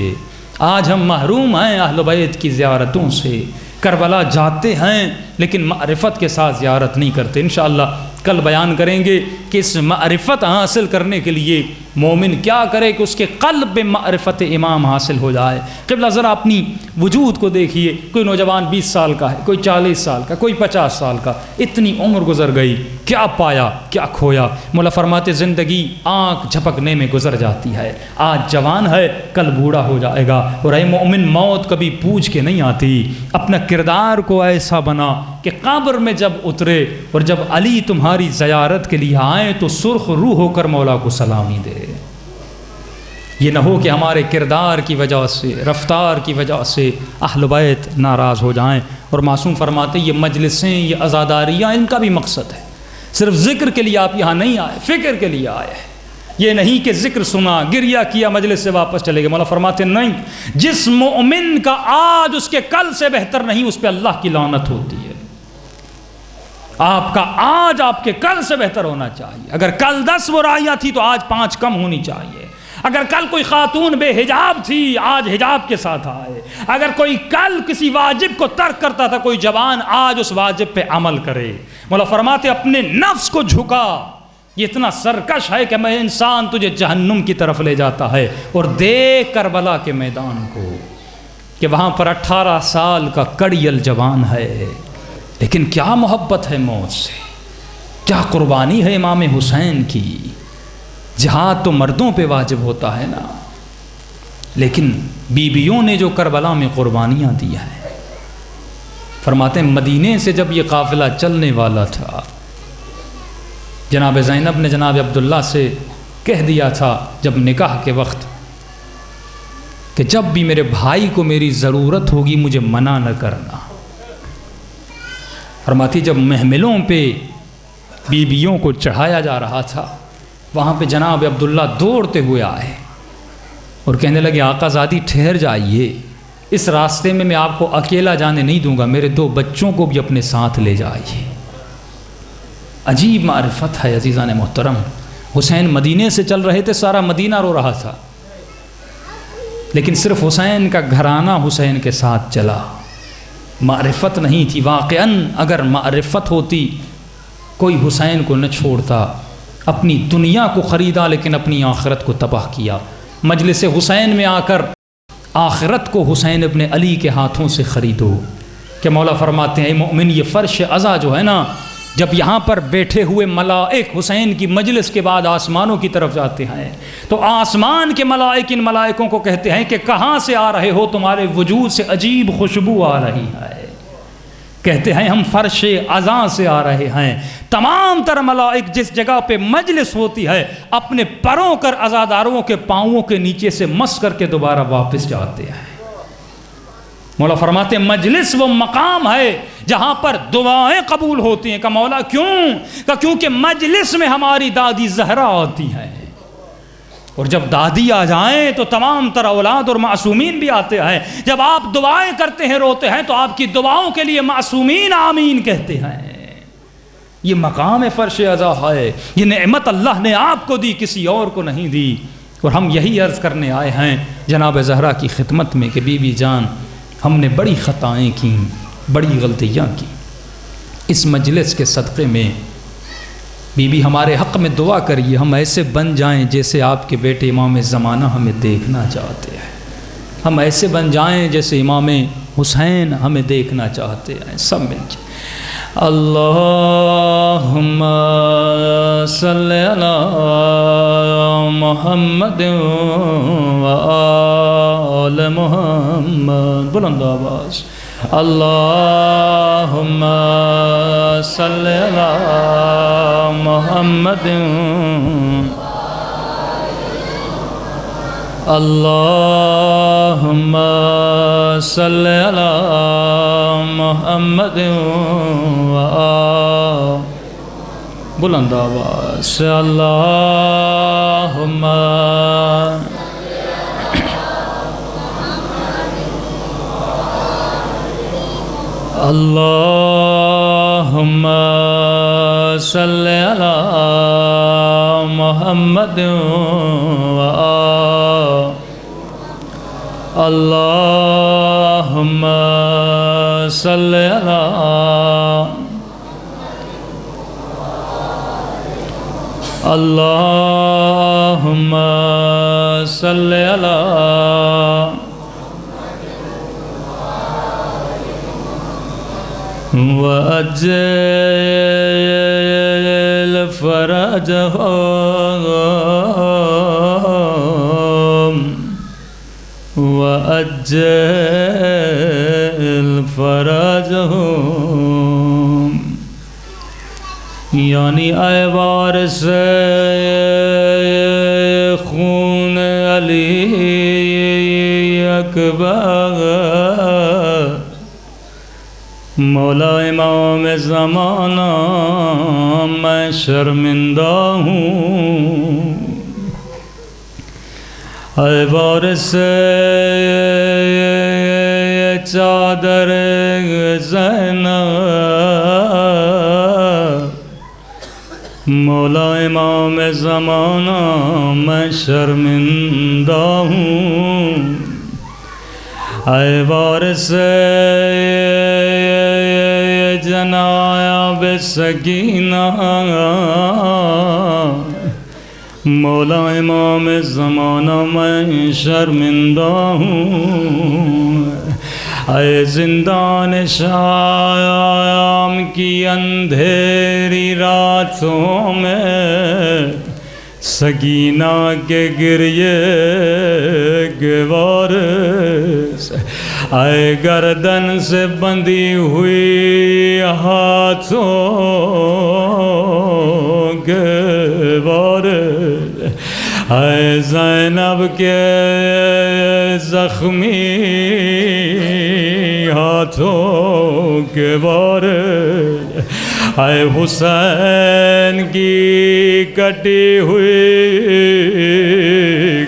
آج ہم محروم ہیں اہل بیت کی زیارتوں سے. کربلا جاتے ہیں لیکن معرفت کے ساتھ زیارت نہیں کرتے. انشاءاللہ کل بیان کریں گے کہ اس معرفت حاصل کرنے کے لیے مومن کیا کرے کہ اس کے قلب میں معرفت امام حاصل ہو جائے. قبلہ ذرا اپنی وجود کو دیکھیے. کوئی نوجوان 20 سال کا ہے، کوئی 40 سال کا، کوئی 50 سال کا. اتنی عمر گزر گئی، کیا پایا کیا کھویا. مولا فرماتے زندگی آنکھ جھپکنے میں گزر جاتی ہے. آج جوان ہے کل بوڑھا ہو جائے گا. اور اے مومن موت کبھی پوچھ کے نہیں آتی. اپنا کردار کو ایسا بنا کہ قبر میں جب اترے اور جب علی تمہاری زیارت کے لیے آئیں تو سرخ روح ہو کر مولا کو سلامی دے. یہ نہ ہو کہ ہمارے کردار کی وجہ سے، رفتار کی وجہ سے اہل بیت ناراض ہو جائیں. اور معصوم فرماتے یہ مجلسیں، یہ عزاداریاں، ان کا بھی مقصد ہے. صرف ذکر کے لیے آپ یہاں نہیں آئے، فکر کے لیے آئے ہیں. یہ نہیں کہ ذکر سنا، گریہ کیا، مجلس سے واپس چلے گئے. مولا فرماتے نہیں، جس مومن کا آج اس کے کل سے بہتر نہیں، اس پہ اللہ کی لعنت ہوتی ہے. آپ کا آج آپ کے کل سے بہتر ہونا چاہیے. اگر کل 10 برائیاں تھی تو آج 5 کم ہونی چاہیے. اگر کل کوئی خاتون بے حجاب تھی آج حجاب کے ساتھ آئے. اگر کوئی کل کسی واجب کو ترک کرتا تھا کوئی جوان آج اس واجب پہ عمل کرے. مولا فرماتے اپنے نفس کو جھکا. یہ اتنا سرکش ہے کہ میں انسان تجھے جہنم کی طرف لے جاتا ہے. اور دیکھ کربلا کے میدان کو کہ وہاں پر 18 سال کا کڑیل جوان ہے، لیکن کیا محبت ہے موت سے، کیا قربانی ہے امام حسین کی. جہاد تو مردوں پہ واجب ہوتا ہے نا، لیکن بیویوں نے جو کربلا میں قربانیاں دی ہیں. فرماتے ہیں مدینے سے جب یہ قافلہ چلنے والا تھا، جناب زینب نے جناب عبداللہ سے کہہ دیا تھا جب نکاح کے وقت کہ جب بھی میرے بھائی کو میری ضرورت ہوگی مجھے منع نہ کرنا. فرماتی جب محملوں پہ بیویوں کو چڑھایا جا رہا تھا، وہاں پہ جناب عبداللہ دوڑتے ہوئے آئے اور کہنے لگے آقا زادی ٹھہر جائیے، اس راستے میں آپ کو اکیلا جانے نہیں دوں گا، میرے 2 بچوں کو بھی اپنے ساتھ لے جائیے. عجیب معرفت ہے عزیزان محترم. حسین مدینے سے چل رہے تھے، سارا مدینہ رو رہا تھا، لیکن صرف حسین کا گھرانہ حسین کے ساتھ چلا. معرفت نہیں تھی. واقعاً اگر معرفت ہوتی کوئی حسین کو نہ چھوڑتا. اپنی دنیا کو خریدا لیکن اپنی آخرت کو تباہ کیا. مجلس حسین میں آ کر آخرت کو حسین ابن علی کے ہاتھوں سے خریدو. کہ مولا فرماتے ہیں اے مومن یہ فرش عزا جو ہے نا، جب یہاں پر بیٹھے ہوئے ملائک حسین کی مجلس کے بعد آسمانوں کی طرف جاتے ہیں تو آسمان کے ملائک ان ملائکوں کو کہتے ہیں کہ کہاں سے آ رہے ہو، تمہارے وجود سے عجیب خوشبو آ رہی ہے. کہتے ہیں ہم فرش عزا سے آ رہے ہیں. تمام تر ملائک جس جگہ پہ مجلس ہوتی ہے اپنے پروں کر عزاداروں کے پاؤں کے نیچے سے مس کر کے دوبارہ واپس جاتے ہیں. مولا فرماتے ہیں مجلس وہ مقام ہے جہاں پر دعائیں قبول ہوتی ہیں. کہ مولا کیوں؟ کیونکہ مجلس میں ہماری دادی زہرا آتی ہیں، اور جب دادی آ جائیں تو تمام تر اولاد اور معصومین بھی آتے ہیں. جب آپ دعائیں کرتے ہیں روتے ہیں تو آپ کی دعاؤں کے لیے معصومین آمین کہتے ہیں. یہ مقام فرش عزا ہے. یہ نعمت اللہ نے آپ کو دی، کسی اور کو نہیں دی. اور ہم یہی عرض کرنے آئے ہیں جناب زہرا کی خدمت میں کہ بی بی جان ہم نے بڑی خطائیں کیں، بڑی غلطیاں کی. اس مجلس کے صدقے میں بی بی ہمارے حق میں دعا کریے ہم ایسے بن جائیں جیسے آپ کے بیٹے امام زمانہ ہمیں دیکھنا چاہتے ہیں، ہم ایسے بن جائیں جیسے امام حسین ہمیں دیکھنا چاہتے ہیں، سب مل جائیں۔ اللہم صلی علی محمد و آل محمد، بلند آواز، اللہم صلی علی محمد، اللہم صلی علی محمد و آل، بلند آواز، اللہم اللہم صلی علی محمد و آل، اللہم صلی علی اللہم صلی علی وَأَجِّلْ فَرَجَهُمْ وَأَجِّلْ فَرَجَهُمْ، یعنی اے وارث خون علی اکبر، مولا امام زمانہ میں شرمندہ ہوں، اے وارث چادر زینب، مولا امام زمانہ میں شرمندہ ہوں، اے وارث جناب سکینہ، مولا امام زمانہ میں شرمندہ ہوں، اے زندان شام کی اندھیری راتوں میں سکینہ کے گریے کے وارث، اے گردن سے بندھی ہوئی ہاتھوں کے وارث، اے زینب کے زخمی ہاتھوں کے وارث، اے حسین کی کٹی ہوئی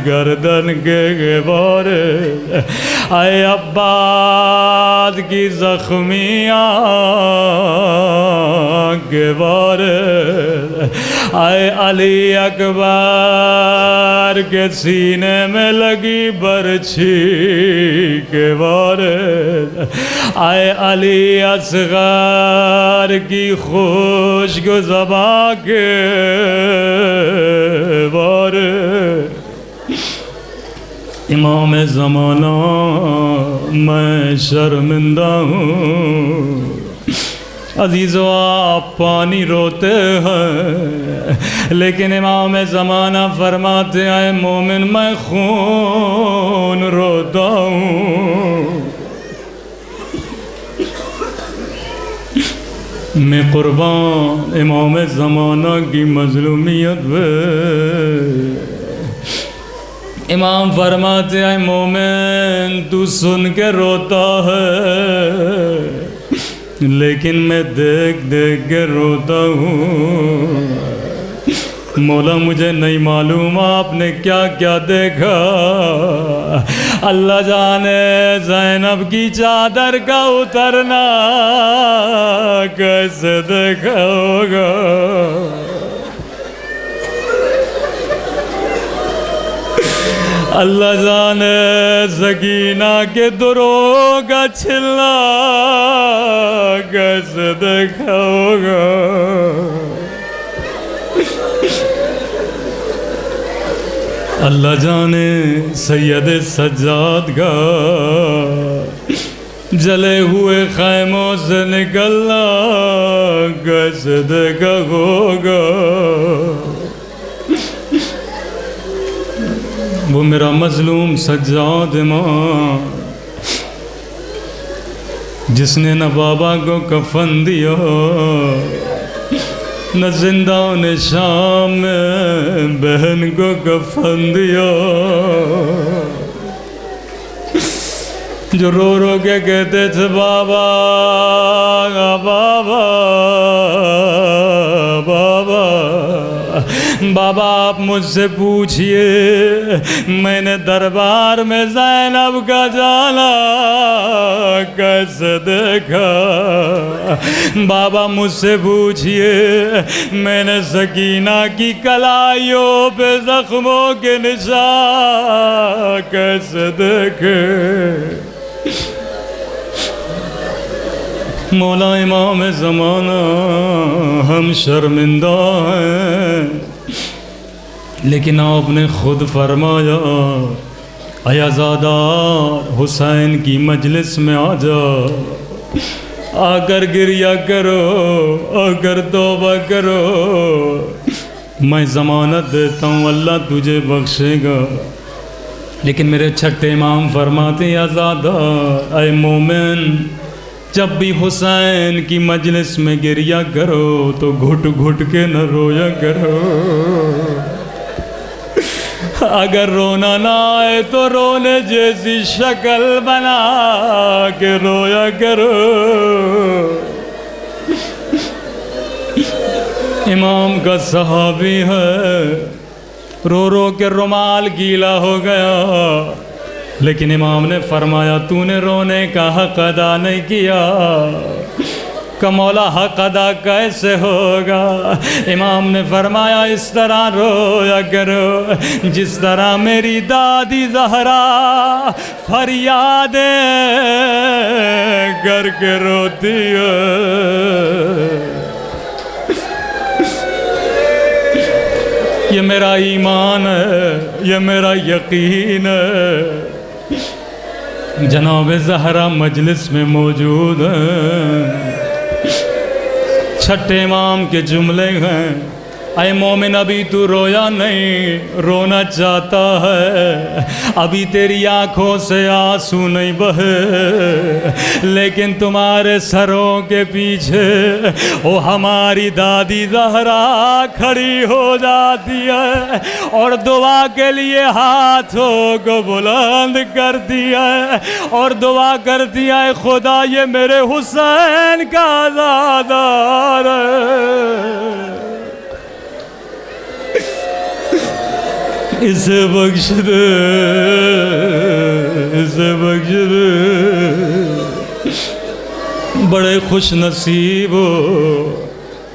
گردن کے وارث، اے عباس کی زخمی آنکھ کے وارث، اے علی اکبر کے سینے میں لگی برچھی کے وارث، اے علی اصغر کی خشک زباں کے وارث، امام زمانہ میں شرمندہ ہوں۔ عزیزو آپ پانی روتے ہیں لیکن امام زمانہ فرماتے ہیں مومن میں خون روتا ہوں، میں قربان امام زمانہ کی مظلومیت پہ۔ امام فرماتے ہیں مومن تو سن کے روتا ہے لیکن میں دیکھ دیکھ کے روتا ہوں، مولا مجھے نہیں معلوم آپ نے کیا کیا دیکھا، اللہ جانے زینب کی چادر کا اترنا کیسے دیکھا ہوگا، اللہ جانے سکینہ کے دروں کا چھلنا کیسے دیکھا ہوگا، اللہ جانے سید سجاد کا جلے ہوئے خیموں سے نکلنا کیسے دیکھا ہوگا. وہ میرا مظلوم سجاد امام جس نے نہ بابا کو کفن دیا نہ زندان شام میں بہن کو کفن دیا، جو رو رو کے کہتے تھے بابا بابا بابا بابا آپ مجھ سے پوچھئے میں نے دربار میں زینب کا جانا کیسے دیکھا، بابا مجھ سے پوچھئے میں نے سکینہ کی کلائیوں پہ زخموں کے نشان کیسے دیکھے. مولا امام زمانہ ہم شرمندہ ہیں، لیکن آپ نے خود فرمایا اے عزادار حسین کی مجلس میں آ جا، آ کر گریہ کرو، آ کر توبہ کرو، میں ضمانت دیتا ہوں اللہ تجھے بخشے گا. لیکن میرے چھٹے امام فرماتے ہیں عزادار اے مومن جب بھی حسین کی مجلس میں گریہ کرو تو گھٹ گھٹ کے نہ رویا کرو، اگر رونا نہ آئے تو رونے جیسی شکل بنا کے رویا کرو. امام کا صحابی ہے، رو رو کے رومال گیلا ہو گیا، لیکن امام نے فرمایا تو نے رونے کا حق ادا نہیں کیا. کہ مولا حق ادا کیسے ہوگا؟ امام نے فرمایا اس طرح رویا کرو جس طرح میری دادی زہرا فریادیں کر کے روتی ہے. یہ میرا ایمان ہے، یہ میرا یقین ہے. جناب زہرا مجلس میں موجود ہیں، چھٹے امام کے جملے ہیں اے مومن ابھی تو رویا نہیں، رونا چاہتا ہے، ابھی تیری آنکھوں سے آنسو نہیں بہے، لیکن تمہارے سروں کے پیچھے وہ ہماری دادی زہرا کھڑی ہو جاتی ہے اور دعا کے لیے ہاتھوں کو بلند کرتی ہے اور دعا کرتی ہے خدا یہ میرے حسین کا عزادار ہے، اسے بخش دے، اسے بخش دے. بڑے خوش نصیب ہو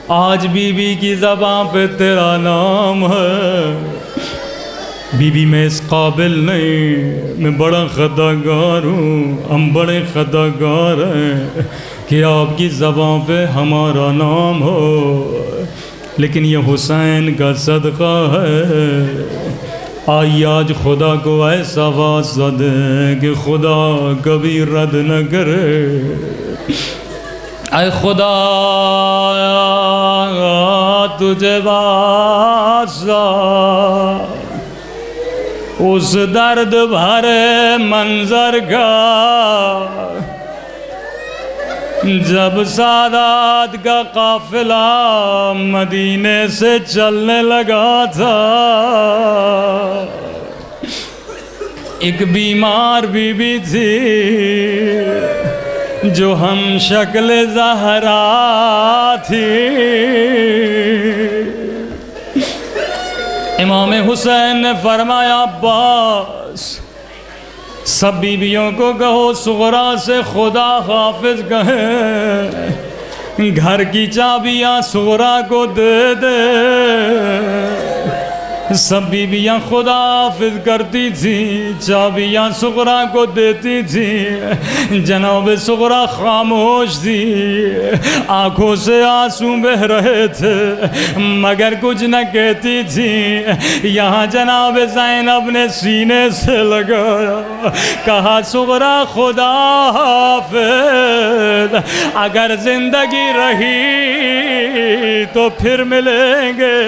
آج بی بی کی زبان پہ تیرا نام ہے. بی بی میں اس قابل نہیں، میں بڑا خطاکار ہوں، ہم بڑے خطاکار ہیں کہ آپ کی زبان پہ ہمارا نام ہو، لیکن یہ حسین کا صدقہ ہے. آئی آج خدا کو ایسا واسطہ دے کہ خدا کبھی رد نہ کرے. اے خدا تجھے واسطہ اس درد بھرے منظر کا جب سادات کا قافلہ مدینے سے چلنے لگا تھا، ایک بیمار بی بی تھی جو ہم شکل زہرا تھی. امام حسین نے فرمایا عباس سب بیویوں کو کہو صغرا سے خدا حافظ کہیں، گھر کی چابیاں صغرا کو دے دے. سب بیویاں خدا حافظ کرتی تھیں، چابیاں سغرا کو دیتی تھیں، جناب سغرا خاموش تھی، آنکھوں سے آنسو بہ رہے تھے مگر کچھ نہ کہتی تھیں۔ یہاں جناب زینب نے سینے سے لگایا، کہا سغرا خدا حافظ، اگر زندگی رہی تو پھر ملیں گے۔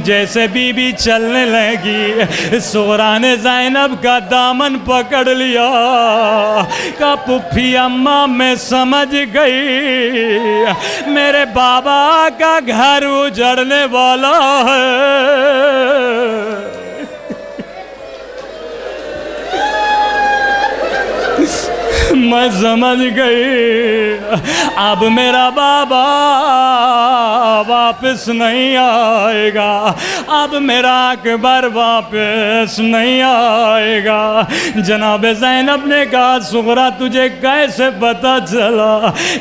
جیسے بی بی چلنے لگی، سغرا نے زینب کا دامن پکڑ لیا، کہا پھپھی اماں میں سمجھ گئی میرے بابا کا گھر اجڑنے والا ہے۔ میں سمجھ گئی اب میرا بابا واپس نہیں آئے گا، اب میرا اکبر واپس نہیں آئے گا۔ جناب زینب نے کہا سغرا تجھے کیسے پتہ چلا؟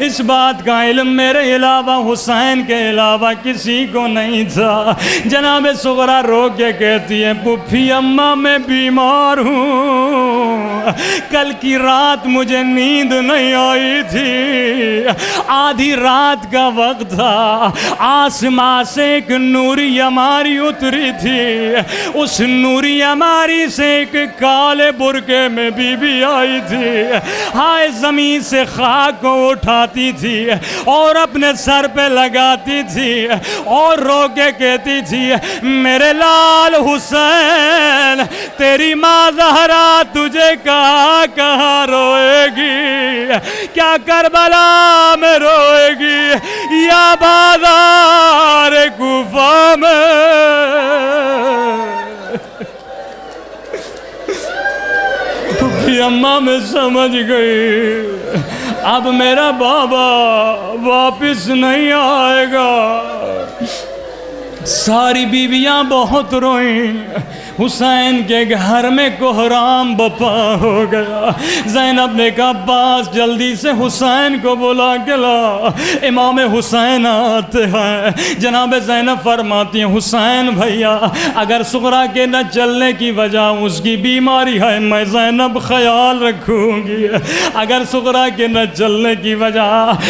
اس بات کا علم میرے علاوہ حسین کے علاوہ کسی کو نہیں تھا۔ جناب سغرا رو کے کہتی ہے پھپھی اماں میں بیمار ہوں، کل کی رات مجھے نیند نہیں آئی تھی، آدھی رات کا وقت تھا، آسمان سے ایک نوری عماری اتری تھی، اس نوری عماری سے ایک کالے برقعے میں بی بی آئی تھی، ہائے زمین سے خاک کو اٹھاتی تھی اور اپنے سر پہ لگاتی تھی اور رو کے کہتی تھی میرے لال حسین تیری ماں زہرا تجھے کہاں روئے گی، کیا کربلا میں روئے گی یا بازار کوفہ میں؟ پھپھی اماں میں سمجھ گئی اب میرا بابا واپس نہیں آئے گا۔ ساری بیویاں بہت روئیں، حسین کے گھر میں کوہرام بپا ہو گیا۔ زینب نے کہا عباس جلدی سے حسین کو بلا کے لا، امام حسین آتے ہیں۔ جناب زینب فرماتی ہیں حسین بھیا اگر سغرا کے نہ چلنے کی وجہ اس کی بیماری ہے میں زینب خیال رکھوں گی، اگر سغرا کے نہ چلنے کی وجہ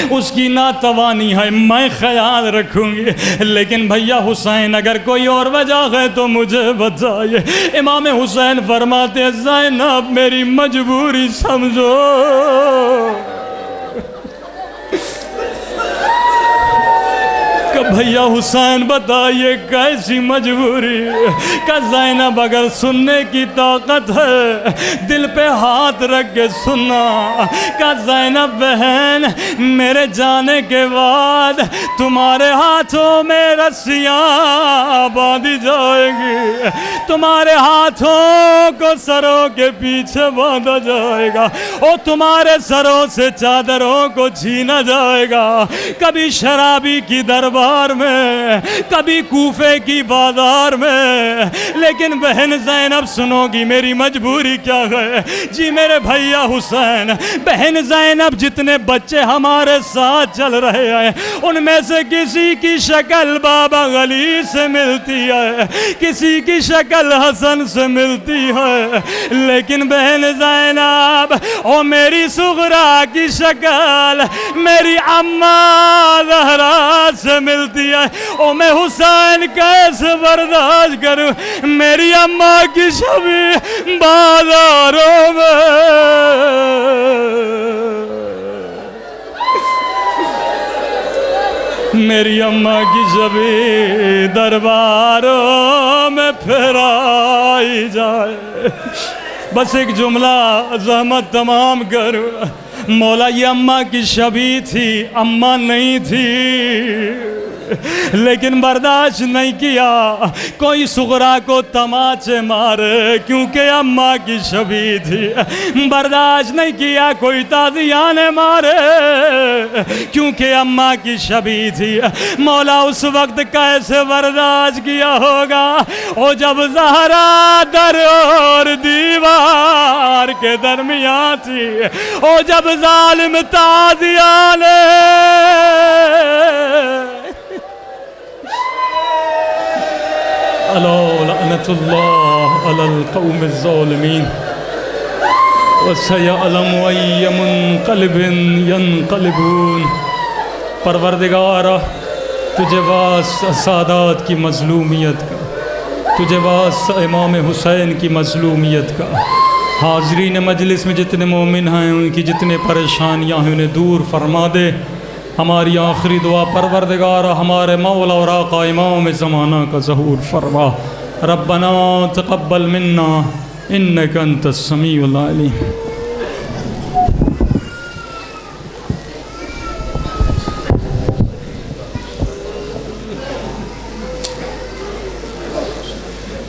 اس کی ناتوانی ہے میں خیال رکھوں گی، لیکن بھیا حسین اگر کوئی اور وجہ ہے تو مجھے بتائیے۔ امام حسین فرماتے ہیں زینب میری مجبوری سمجھو، کہ بھیا حسین بتائیے کیسی مجبوری؟ کہ زینب اگر سننے کی طاقت ہے دل پہ ہاتھ رکھ کے سننا، کہ زینب بہن میرے جانے کے بعد تمہارے ہاتھوں میں رسیاں باندھی جائیں گی، تمہارے ہاتھوں کو سروں کے پیچھے باندھا جائے گا اور تمہارے سروں سے چادروں کو چھینا جائے گا، کبھی شرابی کی دربار میں کبھی کوفے کی بازار میں۔ لیکن بہن زینب سنو گی میری مجبوری کیا ہے؟ جی میرے بھیا حسین بہن زینب جتنے بچے ہمارے ساتھ چل رہے ہیں ان میں سے کسی کی شکل بابا غلی سے ملتی ہے، کسی کی شکل حسن سے ملتی ہے، لیکن بہن زینب او میری سغرا کی شکل میری اماں زہرا سے ملتی ہے، او میں حسین کیسے برداشت کروں میری اماں کی شبیہ بازاروں میں؟ میری اماں کی شبیہ درباروں میں پھرائی جائے۔ بس ایک جملہ زحمت تمام کروں، مولا یہ اماں کی شبیہ تھی، اماں نہیں تھی، لیکن برداشت نہیں کیا کوئی سغرا کو تماچے مارے کیونکہ اماں کی شبیہ تھی، برداشت نہیں کیا کوئی تازیانے مارے کیونکہ اماں کی شبیہ تھی۔ مولا اس وقت کیسے برداشت کیا ہوگا وہ جب زہرا در اور دیوار کے درمیان تھی، وہ جب ظالم تازیانے اللہ لعنت اللہ علی القوم الظالمین وسیعلم ای منقلب ینقلبون۔ پروردگارہ تجھے واسطہ سادات کی مظلومیت کا، تجھے واسطہ امام حسین کی مظلومیت کا، حاضرین مجلس میں جتنے مومن ہیں ان کی جتنے پریشانیاں ہیں انہیں دور فرما دے۔ ہماری آخری دعا پروردگارہ ہمارے مولا اور آقا امام زمانہ کا ظہور فرما۔ ربنا تقبل منا انک انت السمیع العلیم۔